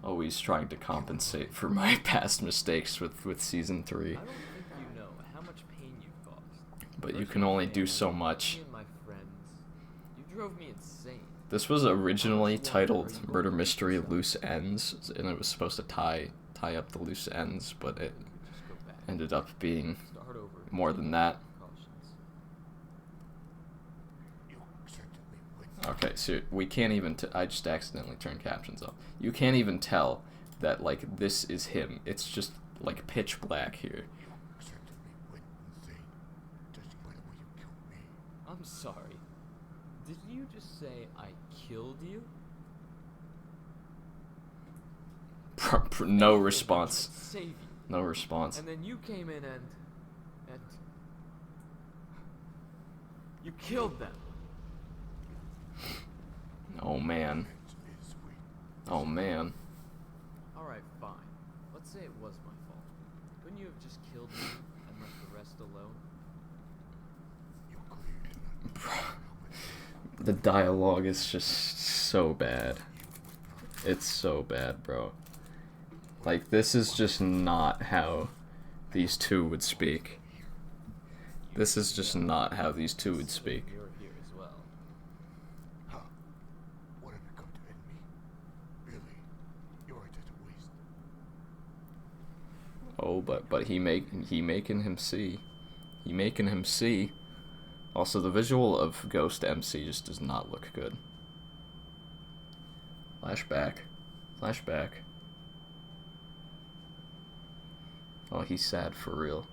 Always trying to compensate for my past mistakes with season 3. I don't think you know how much pain you've caused. But you First can my only do family, so much. Me and my friends. You drove me insane. This was originally titled Murder Mystery Loose Ends, and it was supposed to tie up the loose ends, but it Just go back. ended up being Start over. more than that. Precautions. You certainly would. Okay, so we can't even I just accidentally turned captions up. You can't even tell that, like, this is him. It's just, like, pitch black here. You certainly went insane. Judging by the way you killed me. I'm sorry. Did you just say I killed you? No Anything response. to Save you. No response. And then you came in and you killed them. Oh man. Oh man. Alright, fine. Let's say it was my fault. Couldn't you have just killed me and left the rest alone? The dialogue is just so bad. It's so bad, bro. Like, this is just not how these two would speak. This is just not how these two would speak. You're here as well. Huh? What have you come to end me? Billy, you're a total waste. Oh, but he making him see. He making him see. Also, the visual of Ghost MC just does not look good. Flashback. Flashback. Oh, he's sad for real.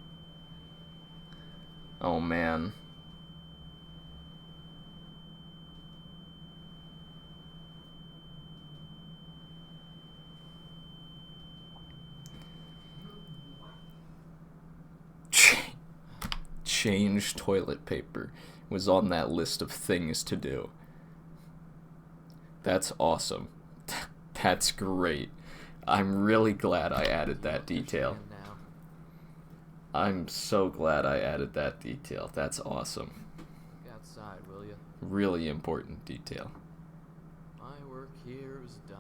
Oh, man. Change toilet paper was on that list of things to do. That's awesome. That's great. I'm really glad I added that detail. Now. I'm so glad I added that detail. That's awesome. Get outside, will you? Really important detail. My work here is done.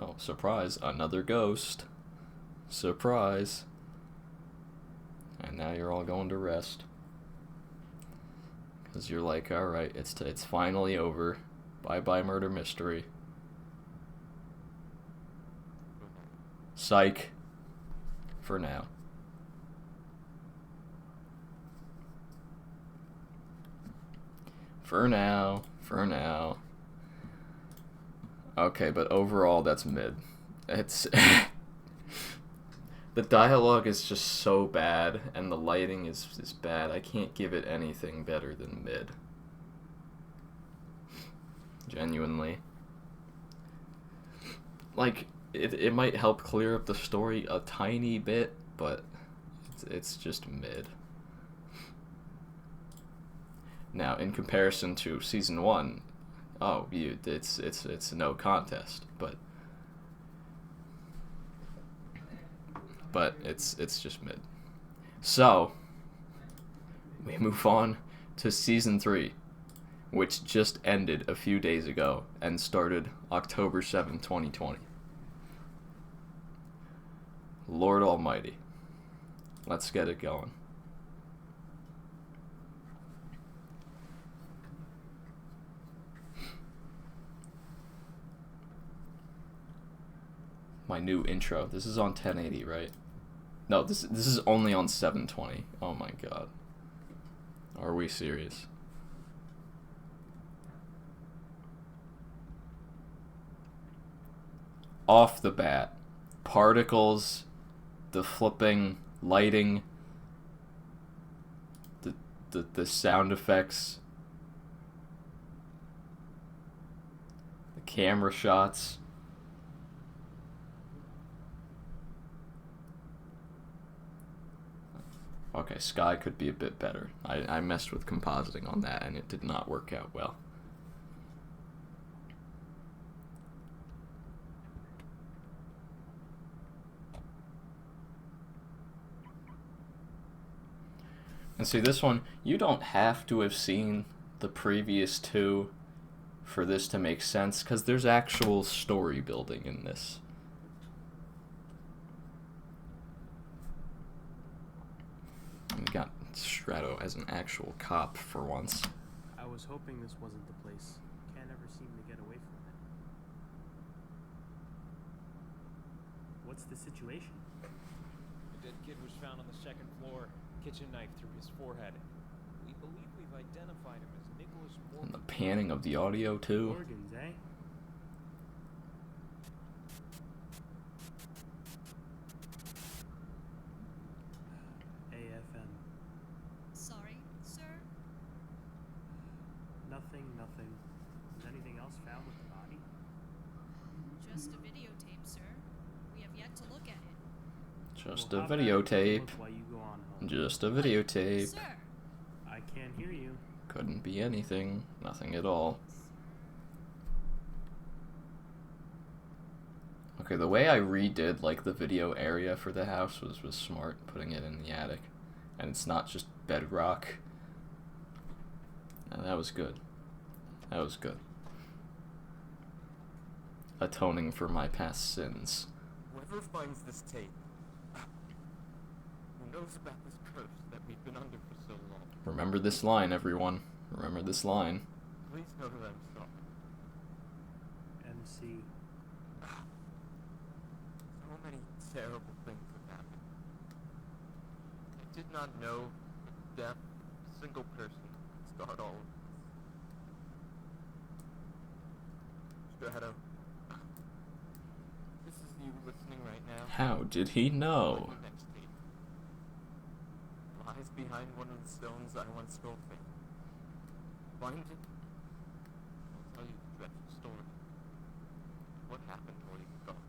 Oh, surprise. Another ghost. Surprise. And now you're all going to rest. Because you're like, alright, it's finally over. Bye-bye murder mystery. Psych. For now. For now. For now. Okay, but overall, that's mid. It's... The dialogue is just so bad, and the lighting is bad. I can't give it anything better than mid. Genuinely. Like, it might help clear up the story a tiny bit, but it's just mid. Now, in comparison to Season 1, oh, it's no contest, but it's just mid. So, we move on to Season 3, which just ended a few days ago and started October 7, 2020. Lord Almighty. Let's get it going. My new intro. This is on 1080, right? No, this is only on 720. Oh my god. Are we serious? Off the bat, particles, the flipping, lighting, the sound effects, the camera shots. Okay, sky could be a bit better. I messed with compositing on that and it did not work out well. And see, this one, you don't have to have seen the previous two for this to make sense, because there's actual story building in this. We got Strato as an actual cop for once. I was hoping this wasn't the place. Can't ever seem to get away from it. What's the situation? A dead kid was found on the second floor, kitchen knife through his forehead. We believe we've identified him as Nicholas And Morgan. the panning of the audio, too. Organs, eh? AFM. Sorry, sir? nothing. Was anything else found with the body? Just a videotape, sir. We have yet to look at it. Just Well, a how about you take a videotape. look while you go on home? Just a videotape. Sir! I can't hear you. Couldn't be anything. Nothing at all. Okay, the way I redid, like, the video area for the house was smart, putting it in the attic. And it's not just bedrock. And that was good. That was good. Atoning for my past sins. Whoever finds this tape, who knows about this curse that we've been under for so long, Remember this line, everyone. Remember this line. please know that I'm sorry. MC. So many terrible things have happened. I did not know the death of a single person could start all of this. Strato, this is you listening right now. How did he know? The next tape lies behind one of the stones I once stole from you. Find it. I'll tell you the dreadful story. What happened while you were gone.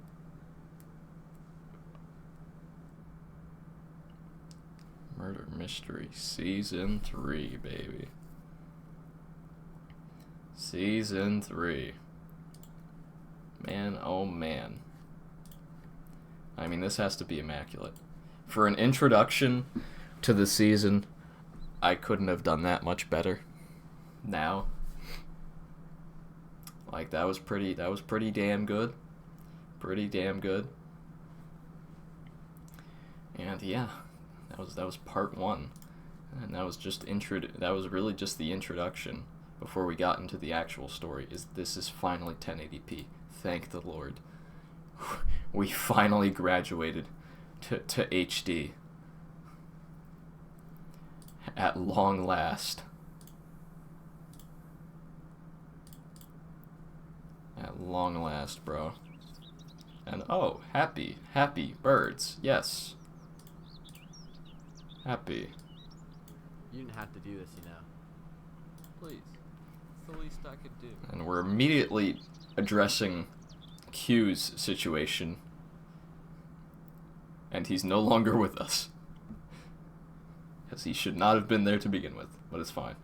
Murder Mystery Season 3, baby. Season 3. Man, oh man. I mean, this has to be immaculate. For an introduction to the season, I couldn't have done that much better. Now. Like, that was pretty damn good. Pretty damn good. And yeah, that was part 1. And that was really just the introduction before we got into the actual story. This is finally 1080p. Thank the Lord. We finally graduated to HD. At long last. At long last, bro. And oh, happy birds. Yes. Happy. You didn't have to do this, you know. Please. It's the least I could do. And we're immediately addressing Q's situation. And he's no longer with us. Because he should not have been there to begin with, but it's fine.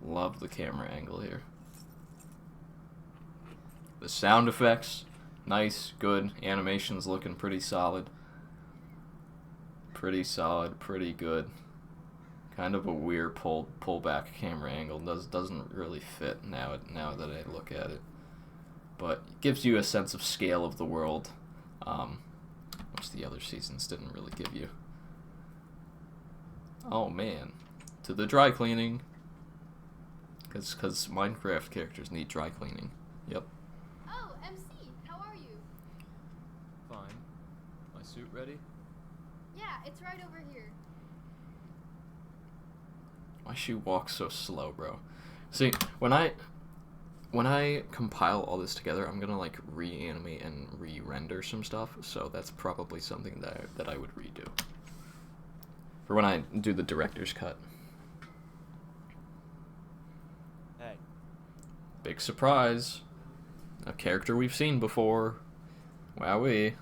Love the camera angle here. The sound effects, nice, good. Animation's looking pretty solid. Pretty solid, pretty good. Kind of a weird pull back camera angle. Doesn't really fit now that I look at it. But it gives you a sense of scale of the world, which the other seasons didn't really give you. Oh man, to the dry cleaning. Because Minecraft characters need dry cleaning. Yep. Oh, MC, how are you? Fine. My suit ready? Yeah, it's right over here. Why she walks so slow, bro? See, when I compile all this together, I'm gonna like reanimate and re-render some stuff. So that's probably something that I would redo for when I do the director's cut. Hey. Big surprise. A character we've seen before. Wowee.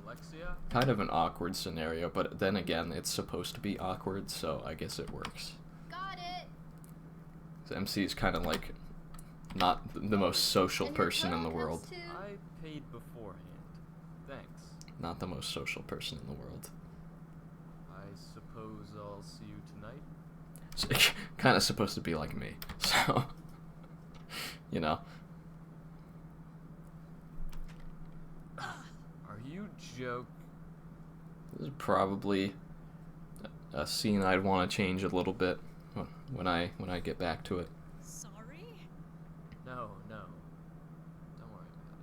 Alexia? Kind of an awkward scenario, but then again, it's supposed to be awkward, so I guess it works. Got it. So MC is kind of like not the most social person in the world. I paid beforehand. Thanks. Not the most social person in the world. I suppose I'll see you tonight? So, kind of supposed to be like me, so, you know. Are you joke? This is probably a scene I'd want to change a little bit when I get back to it. Sorry? No. Don't worry about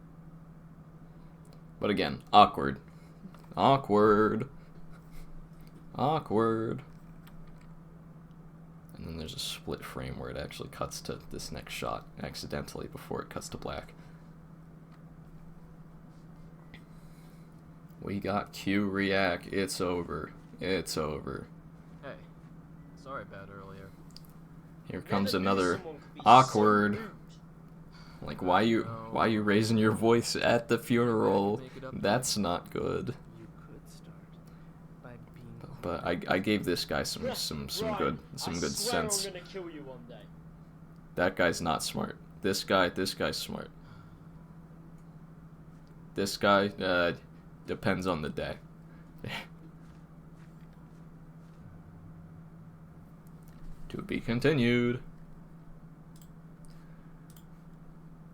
it. But again, awkward. Awkward. And then there's a split frame where it actually cuts to this next shot accidentally before it cuts to black. We got Q react. It's over. It's over. Hey, sorry about earlier. Here comes another awkward. Like, why you raising your voice at the funeral? That's not good. You could start by being. But I gave this guy some good sense. I'm gonna kill you one day. That guy's not smart. This guy's smart. This guy depends on the day. To be continued.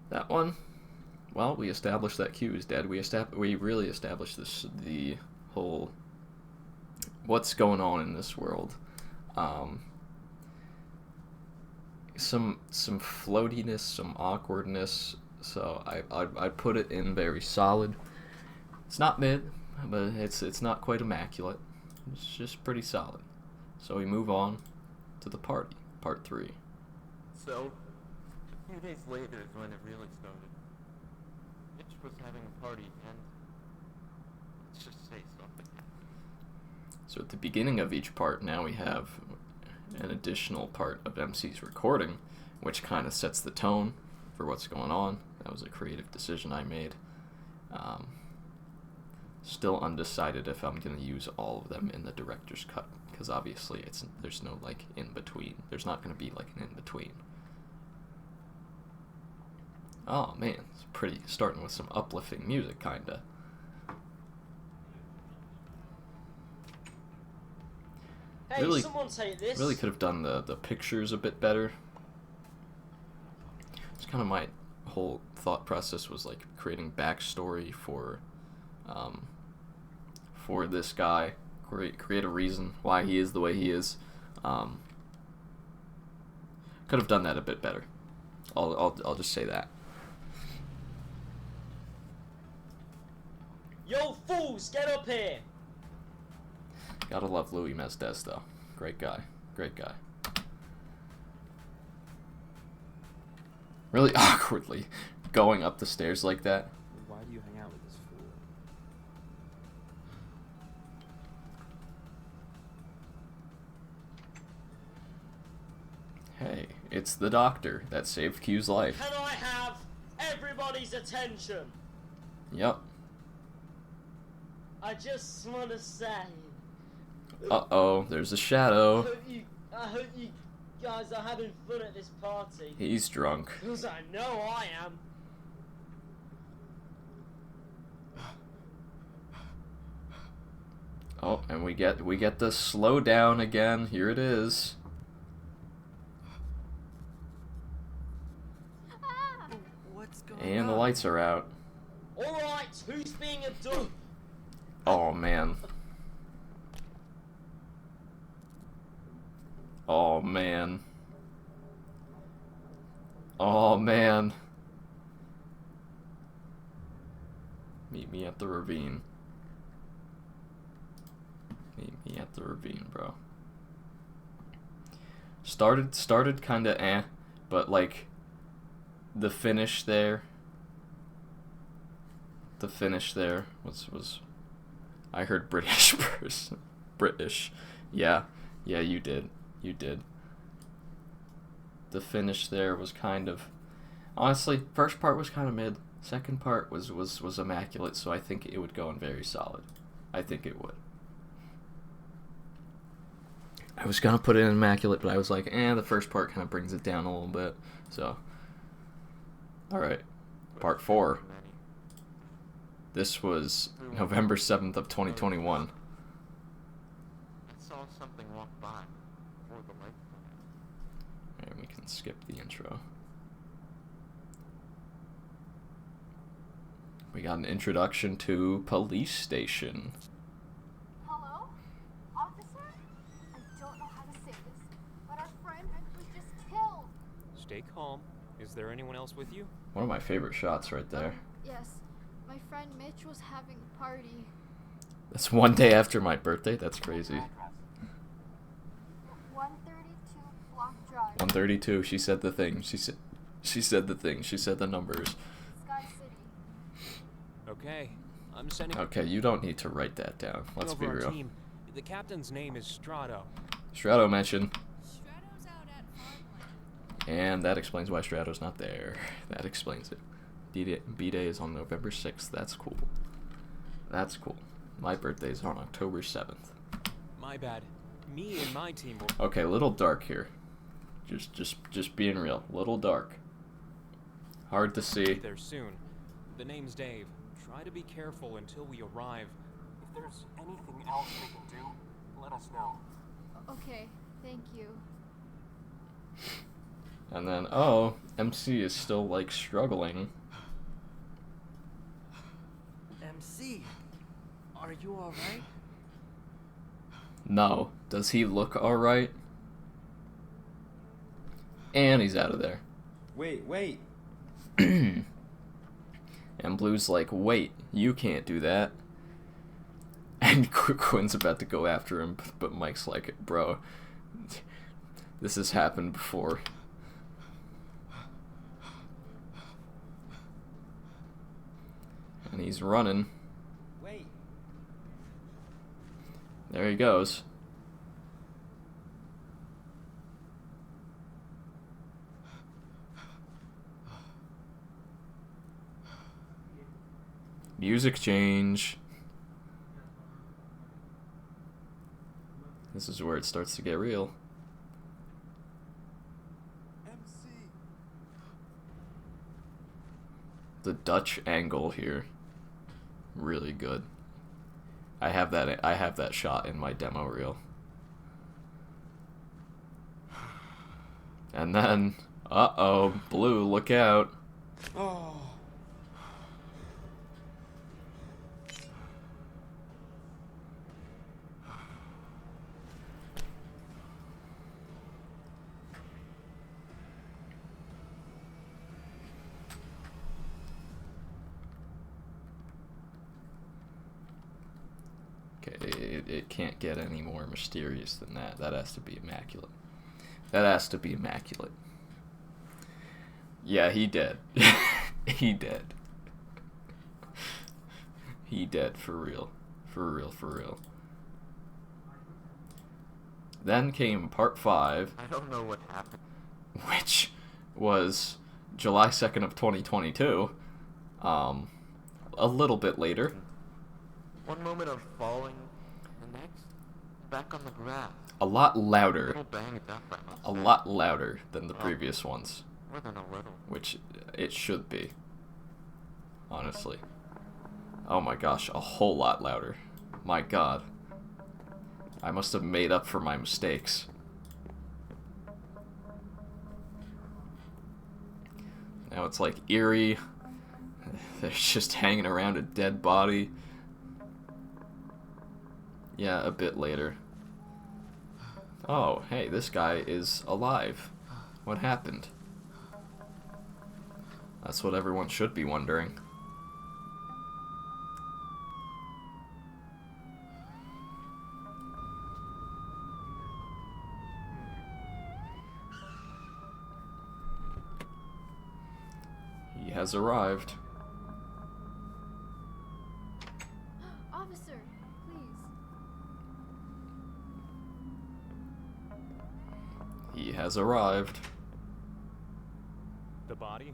That one. Well, we established that Q is dead. We really established the whole what's going on in this world. Some floatiness, some awkwardness. So I'd put it in very solid. It's not mid, but it's not quite immaculate. It's just pretty solid. So we move on to the party, part 3. So, a few days later is when it really started. Mitch was having a party, and let's just say something happened. So at the beginning of each part, now we have an additional part of MC's recording, which kind of sets the tone for what's going on. That was a creative decision I made. Still undecided if I'm going to use all of them in the director's cut, because obviously there's no like in between. There's not going to be like an in between. Oh man, it's pretty, starting with some uplifting music, kinda. Hey, Really, someone take this. really could have done the pictures a bit better. It's kind of my whole thought process was like creating backstory for this guy, create a reason why he is the way he is. Could have done that a bit better. I'll just say that. Yo, fools, get up here! Gotta love Louis Mezdes though. Great guy. Great guy. Really awkwardly going up the stairs like that. Why do you hang out with this fool? Hey, it's the doctor that saved Q's life. Can I have everybody's attention? Yep. I just want to say. Uh-oh, there's a shadow. I hope you guys are having fun at this party. He's drunk. Because I know I am. Oh, and we get the slow down again. Here it is. What's going And on? the lights are out. Alright, who's being a duck? Oh man. Oh man. Oh man. Meet me at the ravine. Meet me at the ravine, bro. Started kinda but like the finish there was I heard British person. British. Yeah, you did. You did. The finish there was kind of, honestly, first part was kind of mid. Second part was immaculate, so I think it would go in very solid. I think it would. I was gonna put it in immaculate, but I was like, the first part kind of brings it down a little bit. So, all right, part 4. This was November 7th of 2021. I saw something walk by before the light went out. And we can skip the intro. We got an introduction to police station. Hello? Officer? I don't know how to say this, but our friend was just killed. Stay calm. Is there anyone else with you? One of my favorite shots right there. Yes. My friend Mitch was having a party. That's one day after my birthday. That's crazy. 132 Block Drive. 132. She said the thing. She said the thing. She said the numbers. Sky City. Okay, I'm sending. Okay, you don't need to write that down. Let's over be our real. Team. The captain's name is Strato. Strato mentioned. Strato's out at farmland. And that explains why Strato's not there. That explains it. B-Day is on November 6th. That's cool. That's cool. My birthday is on October 7th. My bad. Me and my team will. Okay, a little dark here. Just being real. Little dark. Hard to Be see. there soon. The name's Dave. Try to be careful until we arrive. If there's anything else we can do, let us know. Okay, thank you. And then, oh, MC is still, like, struggling. MC, are you alright? No. Does he look alright? And he's out of there. Wait. And Blue's like, wait, you can't do that. And Quinn's about to go after him, but Mike's like, bro, this has happened before. And he's running. Wait. There he goes. Music change. This is where it starts to get real. MC. The Dutch angle here. Really good. I have that shot in my demo reel. And then, uh-oh, Blue, look out. Oh. Okay, it can't get any more mysterious than that. That has to be immaculate. That has to be immaculate. Yeah, he dead. He dead. He dead, for real. For real, for real. Then came part 5. I don't know what happened. Which was July 2nd of 2022. A little bit later. One moment of falling, the next, back on the grass. A lot louder. Little banged up, I must A say. lot louder than the previous ones. More than a little. Which it should be. Honestly. Oh my gosh, a whole lot louder. My god. I must have made up for my mistakes. Now it's like eerie. They're just hanging around a dead body. Yeah, a bit later. Oh, hey, this guy is alive. What happened? That's what everyone should be wondering. He has arrived. Officer, please. He has arrived. The body?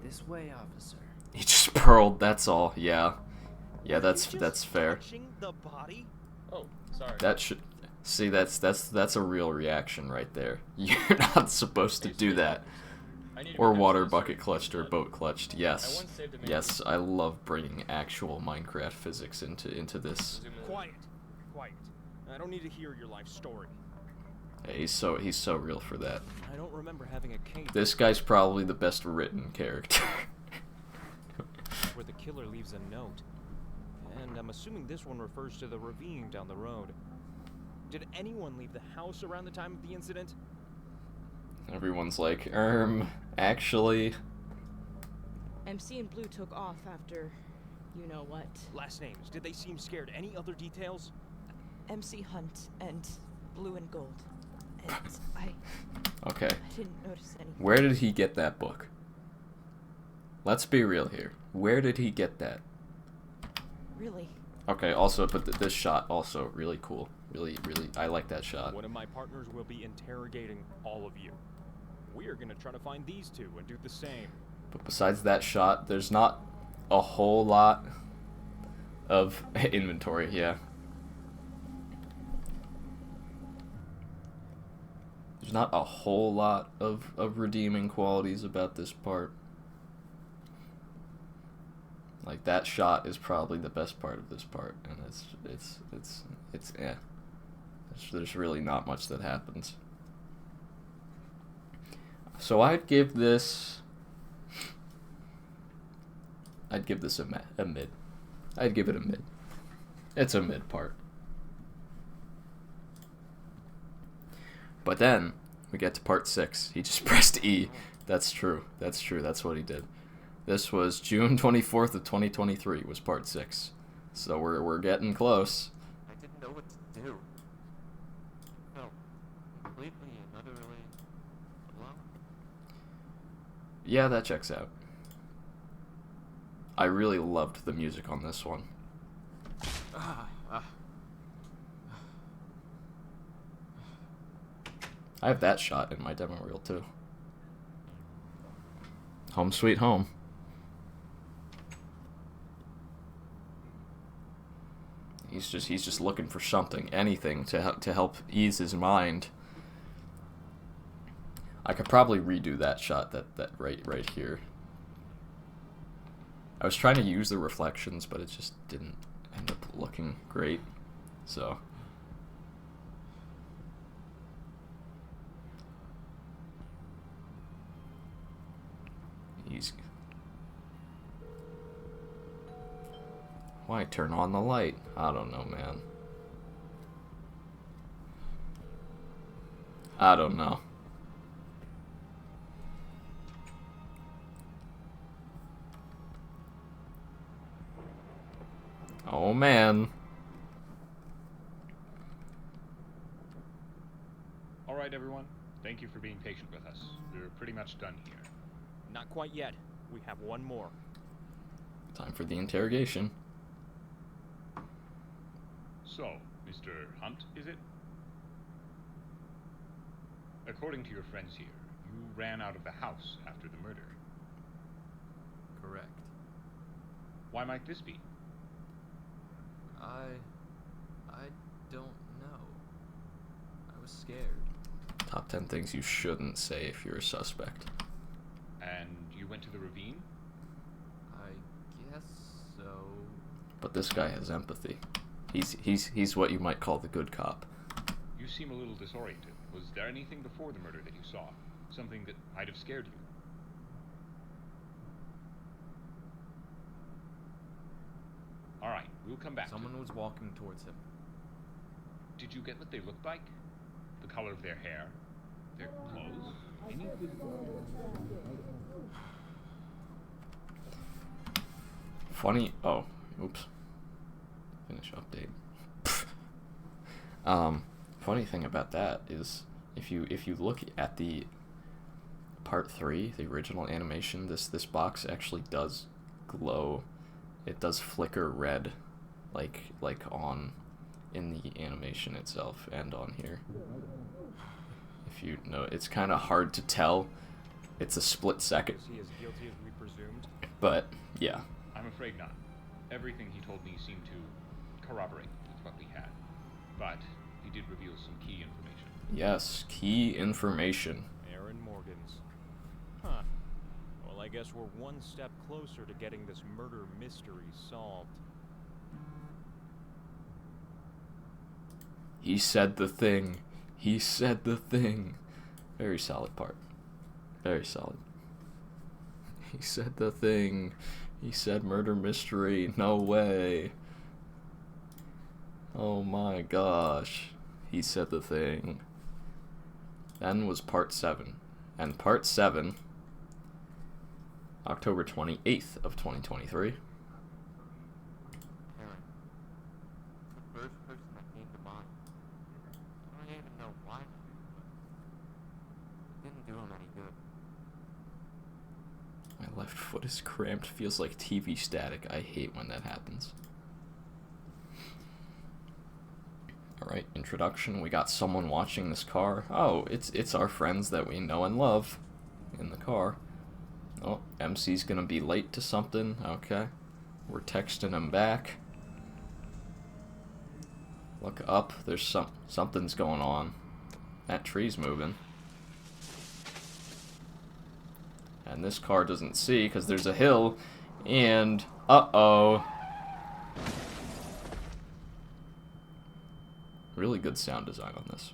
This way, officer. He just pearled, that's all. Yeah. Yeah, that's fair. Touching the body? Oh, sorry. That should see that's a real reaction right there. You're not supposed to do that. Or water bucket clutched or boat clutched. Yes. Yes, I love bringing actual Minecraft physics into this. Quiet. I don't need to hear your life story. Hey, he's so real for that. I don't remember having a cave This guy's probably the best written character. where the killer leaves a note. And I'm assuming this one refers to the ravine down the road. Did anyone leave the house around the time of the incident? Everyone's like, actually. MC and Blue took off after you know what. Last names. Did they seem scared? Any other details? MC Hunt and Blue and Gold. And Okay. I didn't notice anything. Where did he get that book? Let's be real here. Where did he get that? Really? Okay, also, but this shot also really cool. Really, I like that shot. One of my partners will be interrogating all of you. We are gonna try to find these two and do the same. But besides that shot, there's not a whole lot of inventory, yeah. There's not a whole lot of redeeming qualities about this part. Like, that shot is probably the best part of this part, and it's eh. There's really not much that happens. So I'd give this a mid. I'd give it a mid. It's a mid part. But then we get to part 6. He just pressed E. That's true. That's true. That's what he did. This was June 24th of 2023 was part 6. So we're getting close. I didn't know what to do. I felt completely and utterly alone. Yeah, that checks out. I really loved the music on this one. I have that shot in my demo reel too. Home sweet home. He's just looking for something, anything to help ease his mind. I could probably redo that shot, that right here. I was trying to use the reflections, but it just didn't end up looking great. So why turn on the light? I don't know, man. I don't know. Oh, man. All right, everyone. Thank you for being patient with us. We're pretty much done here. Not quite yet. We have one more. Time for the interrogation. So, Mr. Hunt, is it? According to your friends here, you ran out of the house after the murder. Correct. Why might this be? I don't know. I was scared. Top 10 things you shouldn't say if you're a suspect. And you went to the ravine? I guess so. But this guy has empathy. He's what you might call the good cop. You seem a little disoriented. Was there anything before the murder that you saw? Something that might have scared you? Alright, we'll come back. Someone was walking towards him. Did you get what they looked like? The color of their hair? Their clothes? Any Funny. Oh, oops. Finish update. Funny thing about that is if you look at the part 3, the original animation, this box actually does glow. It does flicker red, like on in the animation itself and on here. If you know, it's kind of hard to tell. It's a split second. Is he as guilty as we presumed? But yeah. I'm afraid not. Everything he told me seemed to corroborate with what we had. But he did reveal some key information. Yes, key information. Aaron Morgan's. Huh. Well, I guess we're one step closer to getting this murder mystery solved. He said the thing. He said the thing. Very solid part. Very solid. He said the thing. He said murder mystery. No way. Oh my gosh. He said the thing. Then was part 7. And part 7, October 28th of 2023. Aaron, the first person that came to mind. I don't even know why, but it didn't do him any good. My left foot is cramped. Feels like TV static. I hate when that happens. Alright, introduction. We got someone watching this car. Oh, it's our friends that we know and love in the car. Oh, MC's gonna be late to something. Okay. We're texting him back. Look up. There's something's going on. That tree's moving. And this car doesn't see because there's a hill. And uh-oh. Really good sound design on this.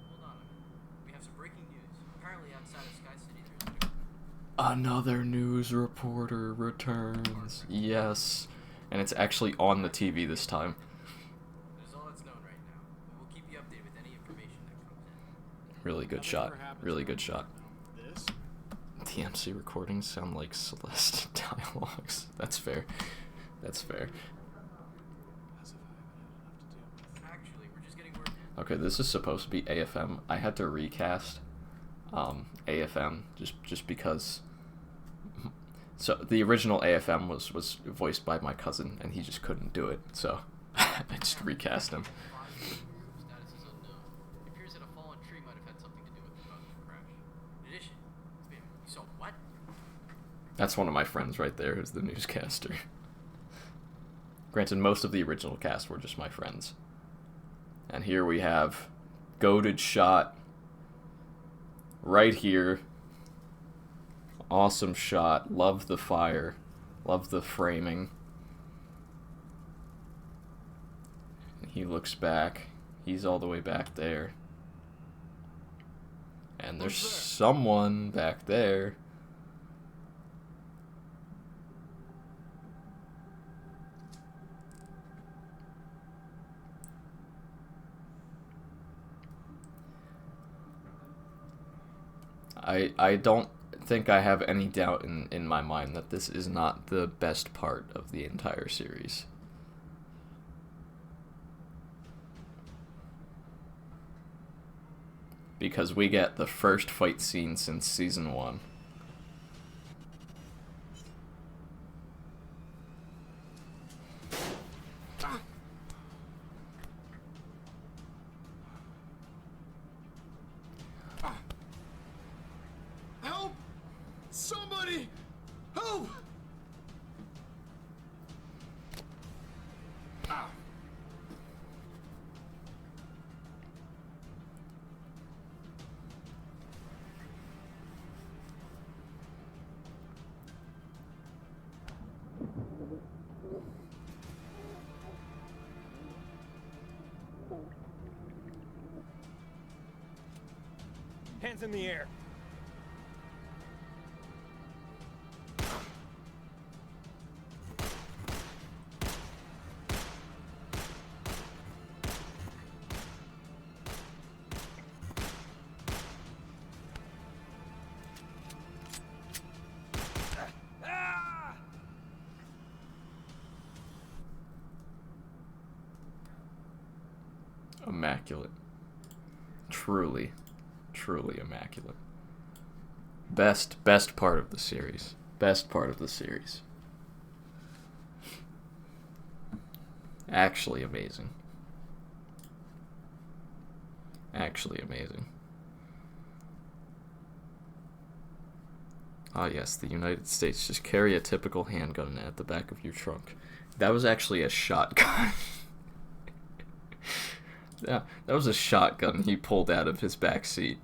Hold on a minute. We have some breaking news. Apparently outside of Sky City there's Another news reporter returns. Yes. And it's actually on the TV this time. This is all that's known right now. We'll keep you updated with any information that comes in. Really good shot. Really good shot. The MC recordings sound like Celeste dialogues. That's fair. That's fair. Actually, we're just getting word. Okay, this is supposed to be AFM. I had to recast AFM just because. So the original AFM was voiced by my cousin, and he just couldn't do it. So I just recast him. Status is unknown. It appears that a fallen tree might have had something to do with the cause of the crash. In addition, you saw what? That's one of my friends right there, who's the newscaster. Granted, most of the original cast were just my friends. And here we have goated shot right here. Awesome shot. Love the fire. Love the framing. He looks back. He's all the way back there. And there's someone back there. I don't think I have any doubt in my mind that this is not the best part of the entire series. Because we get the first fight scene since season 1. Help! Somebody! Help! Ah. Hands in the air. Immaculate. Truly, truly immaculate. Best part of the series. Best part of the series. Actually amazing. Actually amazing. Ah yes, the United States. Just carry a typical handgun at the back of your trunk. That was actually a shotgun. Yeah, that was a shotgun he pulled out of his back seat.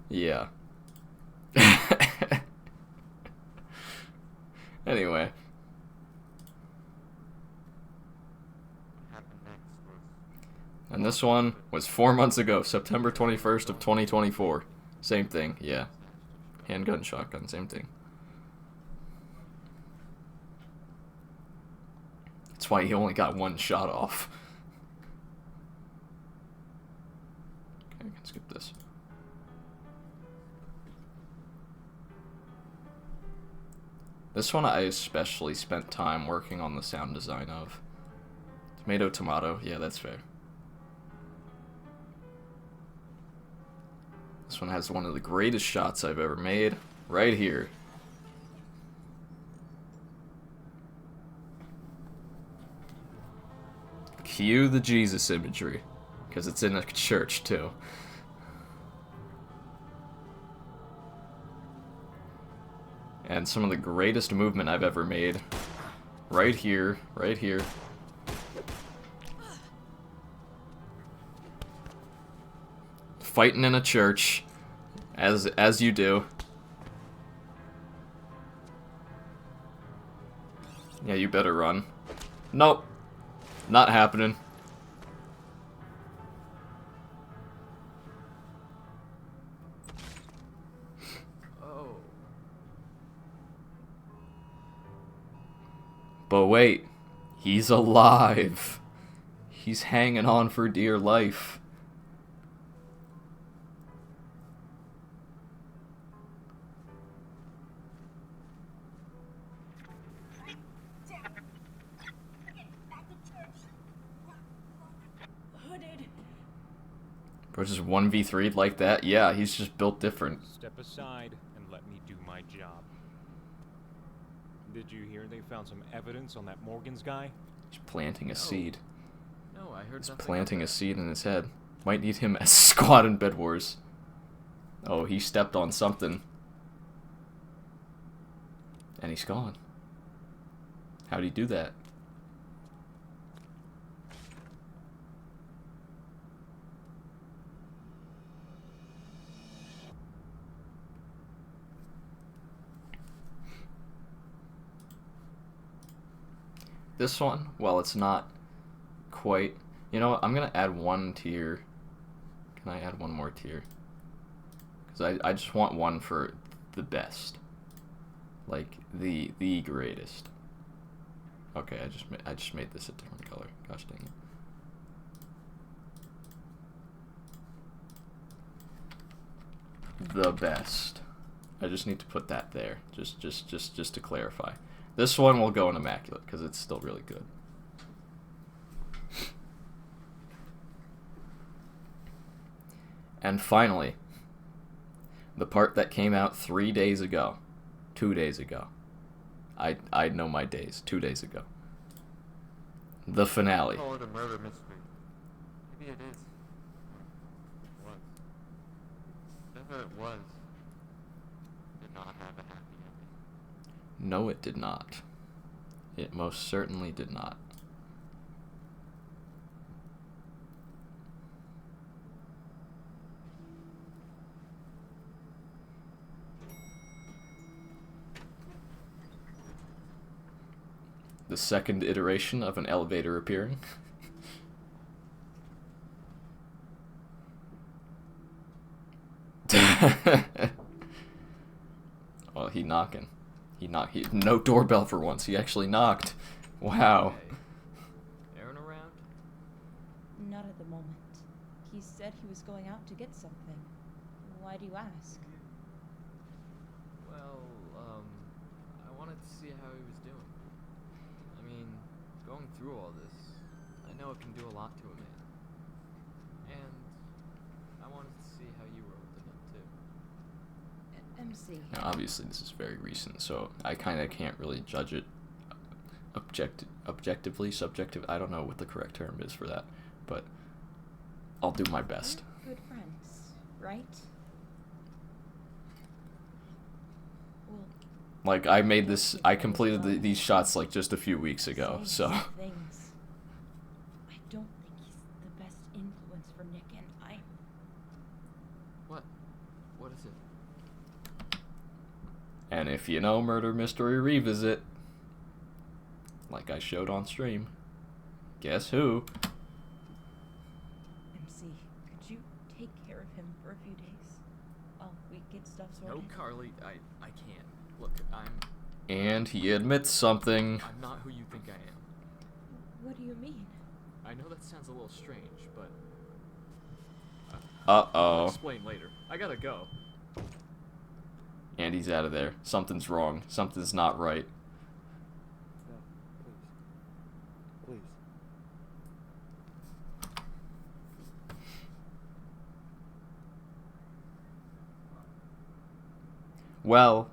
Yeah. Anyway. And this one was 4 months ago, September 21st of 2024. Same thing, yeah. Handgun, shotgun, same thing. That's why he only got one shot off. Okay, I can skip this. This one I especially spent time working on the sound design of. Tomato, tomato, yeah, that's fair. This one has one of the greatest shots I've ever made, right here. Cue the Jesus imagery, because it's in a church too. And some of the greatest movement I've ever made. Right here, right here. Fighting in a church, as you do. Yeah, you better run. Nope. Not happening. Oh. But wait, he's alive. He's hanging on for dear life. Bro, just 1v3'd like that? Yeah, he's just built different. Step aside and let me do my job. Did you hear they found some evidence on that Morgan's guy? He's planting a seed. No, I heard He's nothing planting of a that. seed in his head. Might need him as squad in Bed Wars. Oh, he stepped on something. And he's gone. How'd he do that? This one, well, it's not quite... You know what? I'm gonna add one tier. Can I add one more tier? Because I just want one for the best. Like, the greatest. Okay, I just made this a different color. Gosh dang it. The best. I just need to put that there. Just to clarify. This one will go in immaculate because it's still really good. And finally, the part that came out 3 days ago. 2 days ago. I know my days. 2 days ago. The finale. Call it a murder mystery. Maybe it is. It was. Whatever it was, did not have a happy ending. No, it did not. It most certainly did not. The second iteration of an elevator appearing. Well, he knocking. No doorbell for once. He actually knocked. Wow. Aaron around? Not at the moment. He said he was going out to get something. Why do you ask? Well, I wanted to see how he was doing. I mean, going through all this, I know it can do a lot to a man. And I wanted to see how you were holding up too. MC. Now, obviously, this is very recent, so I kind of can't really judge it objectively, subjective. I don't know what the correct term is for that, but I'll do my best. We're good friends, right? Well, Like, I completed these shots like just a few weeks ago, so. Things. I don't think he's the best influence for Nick, and I. What? What is it? And if you know Murder Mystery Revisit, like I showed on stream, guess who? MC, could you take care of him for a few days while we get stuff sorted? No, Carly, I can't. Look, And he admits something. I'm not who you think I am. What do you mean? I know that sounds a little strange, but Uh-oh. I'll explain later. I gotta go. And he's out of there. Something's wrong. Something's not right. No, please. Please. Well,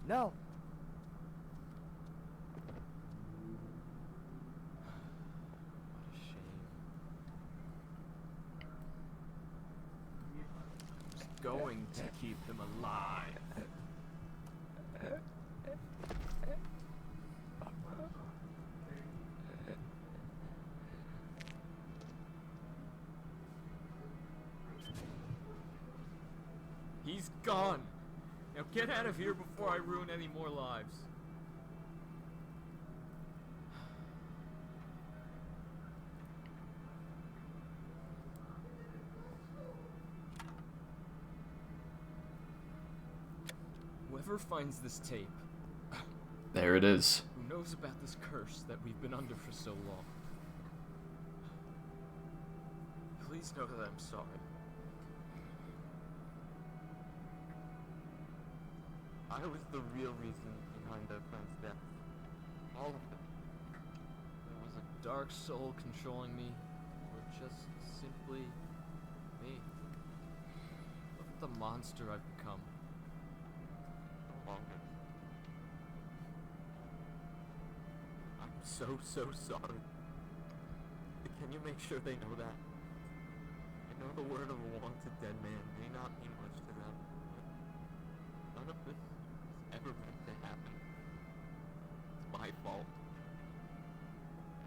No. going to keep them alive. He's gone. Now get out of here before I ruin any more lives. Whoever finds this tape, There it is. who knows about this curse that we've been under for so long, please know that I'm sorry. I was the real reason behind our friend's death. All of it. There was a dark soul controlling me, or just simply me. Look at the monster I've become. No longer. I'm so sorry. Can you make sure they know that? I know the word of a wanted dead man may not mean much to them, but none of this was ever meant to happen. It's my fault.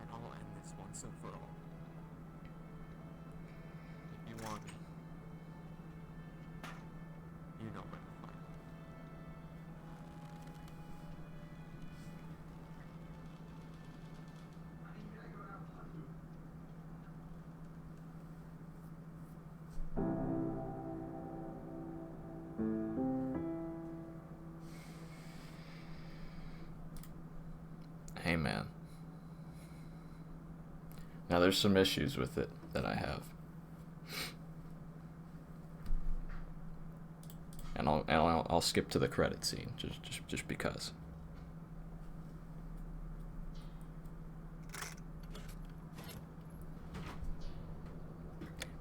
And I'll end this once and for all. If you want me, you know where to find me. Hey, man. Now, there's some issues with it that I have. And I'll skip to the credit scene, just because.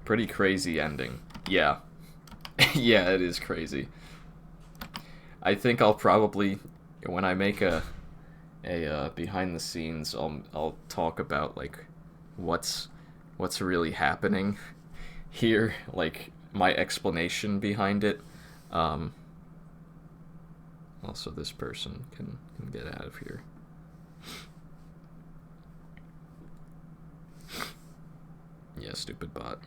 Pretty crazy ending. Yeah. Yeah, it is crazy. I think I'll probably, when I make a behind the scenes, I'll talk about like what's really happening here, like my explanation behind it. Also, this person can get out of here. Yeah, stupid bot.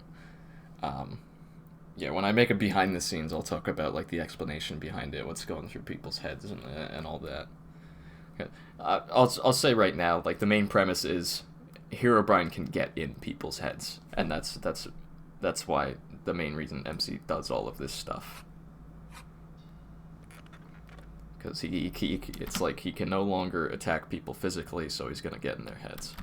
Yeah, when I make a behind the scenes, I'll talk about like the explanation behind it, what's going through people's heads and all that. Okay. I'll say right now, like the main premise is Herobrine can get in people's heads, and that's why the main reason MC does all of this stuff. Because it's like he can no longer attack people physically, so he's gonna get in their heads.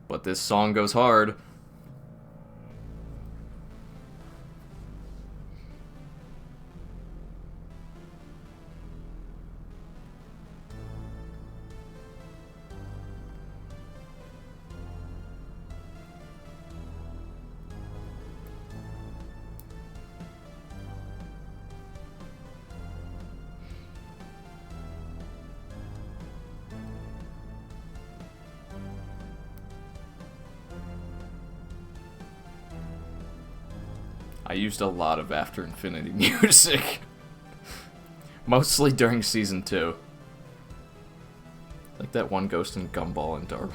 But this song goes hard. I used a lot of After Infinity music. Mostly during Season 2. Like that one Ghost in Gumball and Darwin.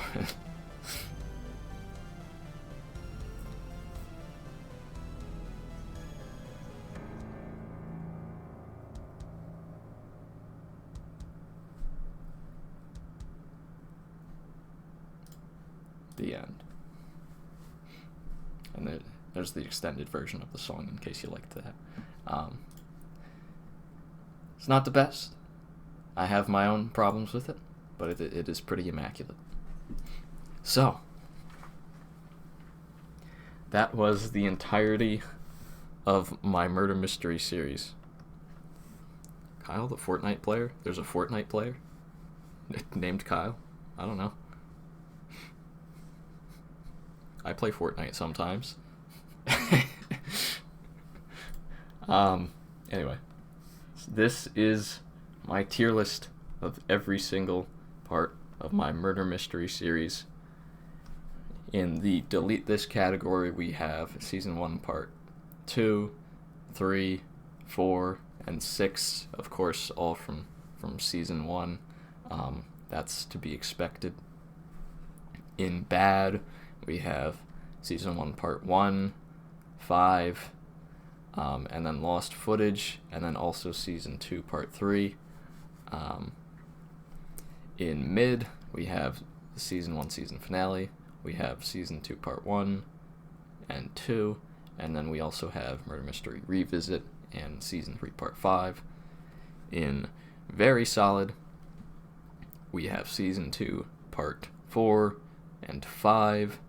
The end. And there's the extended version of the song in case you liked that. It's not the best. I have my own problems with it, but it is pretty immaculate. So, that was the entirety of my murder mystery series. Kyle, the Fortnite player? There's a Fortnite player named Kyle? I don't know. I play Fortnite sometimes. Anyway, this is my tier list of every single part of my murder mystery series. In the delete this category, we have season 1, part 2, 3, 4, and 6. Of course, all from season 1. That's to be expected. In bad, we have season 1, part 1, 5, and then lost footage, and then also season 2, part 3. In mid, we have the season 1 season finale. We have season 2, part 1 and 2, and then we also have Murder Mystery Revisit and season 3, part 5. In very solid, we have season 2, part 4 and 5.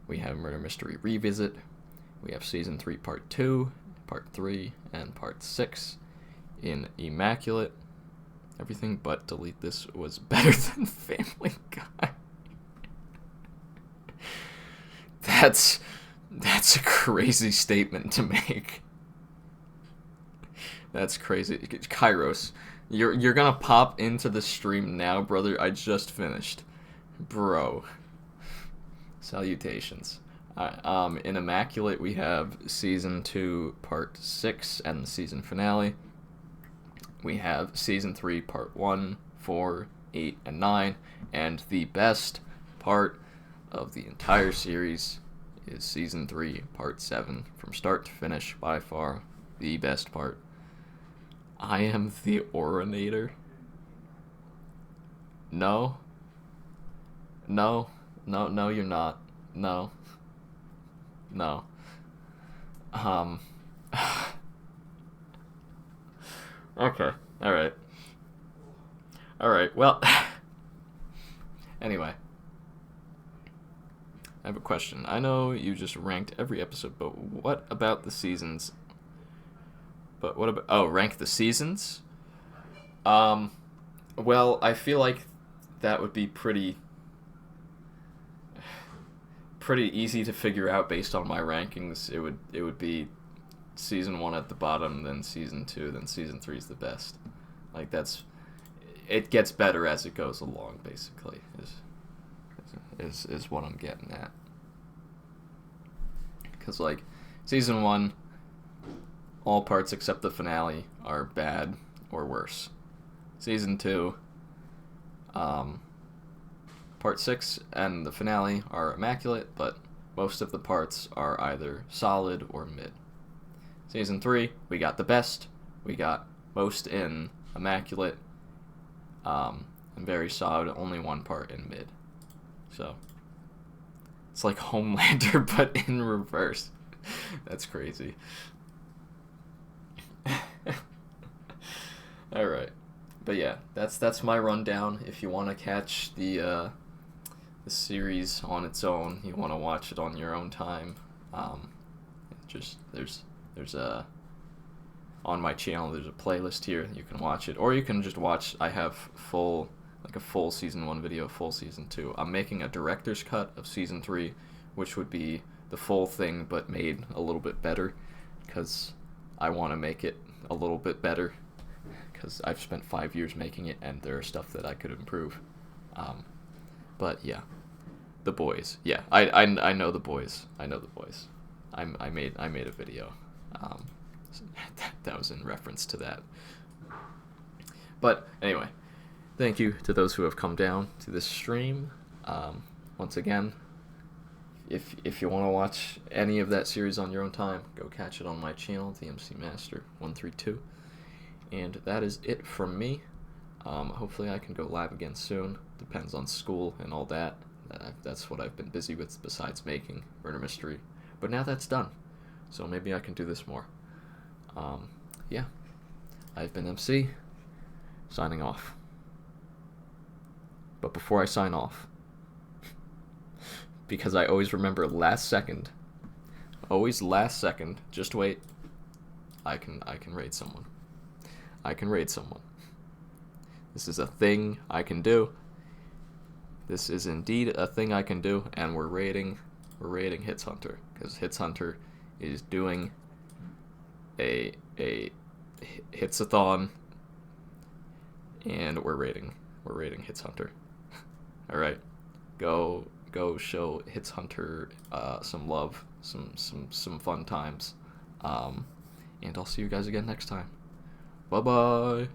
We have Murder Mystery Revisit. We have season 3, part 2, part 3, and part 6. In immaculate, everything but delete this was better than Family Guy. That's a crazy statement to make. That's crazy. Kairos, you're gonna pop into the stream now, brother. I just finished. Bro. Salutations. In Immaculate, we have season 2, part 6, and the season finale. We have season 3, part 1, 4, 8, and 9, and the best part of the entire series is season 3, part 7. From start to finish, by far, the best part. I am the Orinator. No. No, you're not. No. Okay, alright, well, anyway, I have a question. I know you just ranked every episode, but what about the seasons? Rank the seasons? Well, I feel like that would be pretty easy to figure out based on my rankings. It would be season 1 at the bottom, then season 2, then season 3 is the best. Like, it gets better as it goes along, basically, is what I'm getting at. Because, like, season 1, all parts except the finale are bad or worse. Season 2, part 6 and the finale are immaculate, but most of the parts are either solid or mid. Season 3, we got the best, we got most in immaculate, and very solid, only one part in mid. So, it's like Homelander, but in reverse. That's crazy. Alright. But yeah, that's my rundown. If you want to catch the series on its own, you want to watch it on your own time, there's a on my channel there's a playlist here, you can watch it, or you can just watch. I have a full season 1 video, full season 2. I'm making a director's cut of season 3, which would be the full thing but made a little bit better, because I want to make it a little bit better, because I've spent 5 years making it and there are stuff that I could improve. But yeah, The Boys. Yeah, I know The Boys. I know The Boys. I made a video. That was in reference to that. But anyway, thank you to those who have come down to this stream. Once again, if you want to watch any of that series on your own time, go catch it on my channel, the MC Master 132. And that is it from me. Hopefully I can go live again soon. Depends on school and all that. That's what I've been busy with besides making Murder Mystery. But now that's done, so maybe I can do this more. Yeah. I've been MC, signing off. But before I sign off, because I always remember last second, just wait, I can raid someone. I can raid someone. This is a thing I can do. This is indeed a thing I can do, and we're raiding Hits Hunter, because Hits Hunter is doing a Hitsathon, and we're raiding Hits Hunter. All right, go go show Hits Hunter some love, some fun times. And I'll see you guys again next time. Bye bye.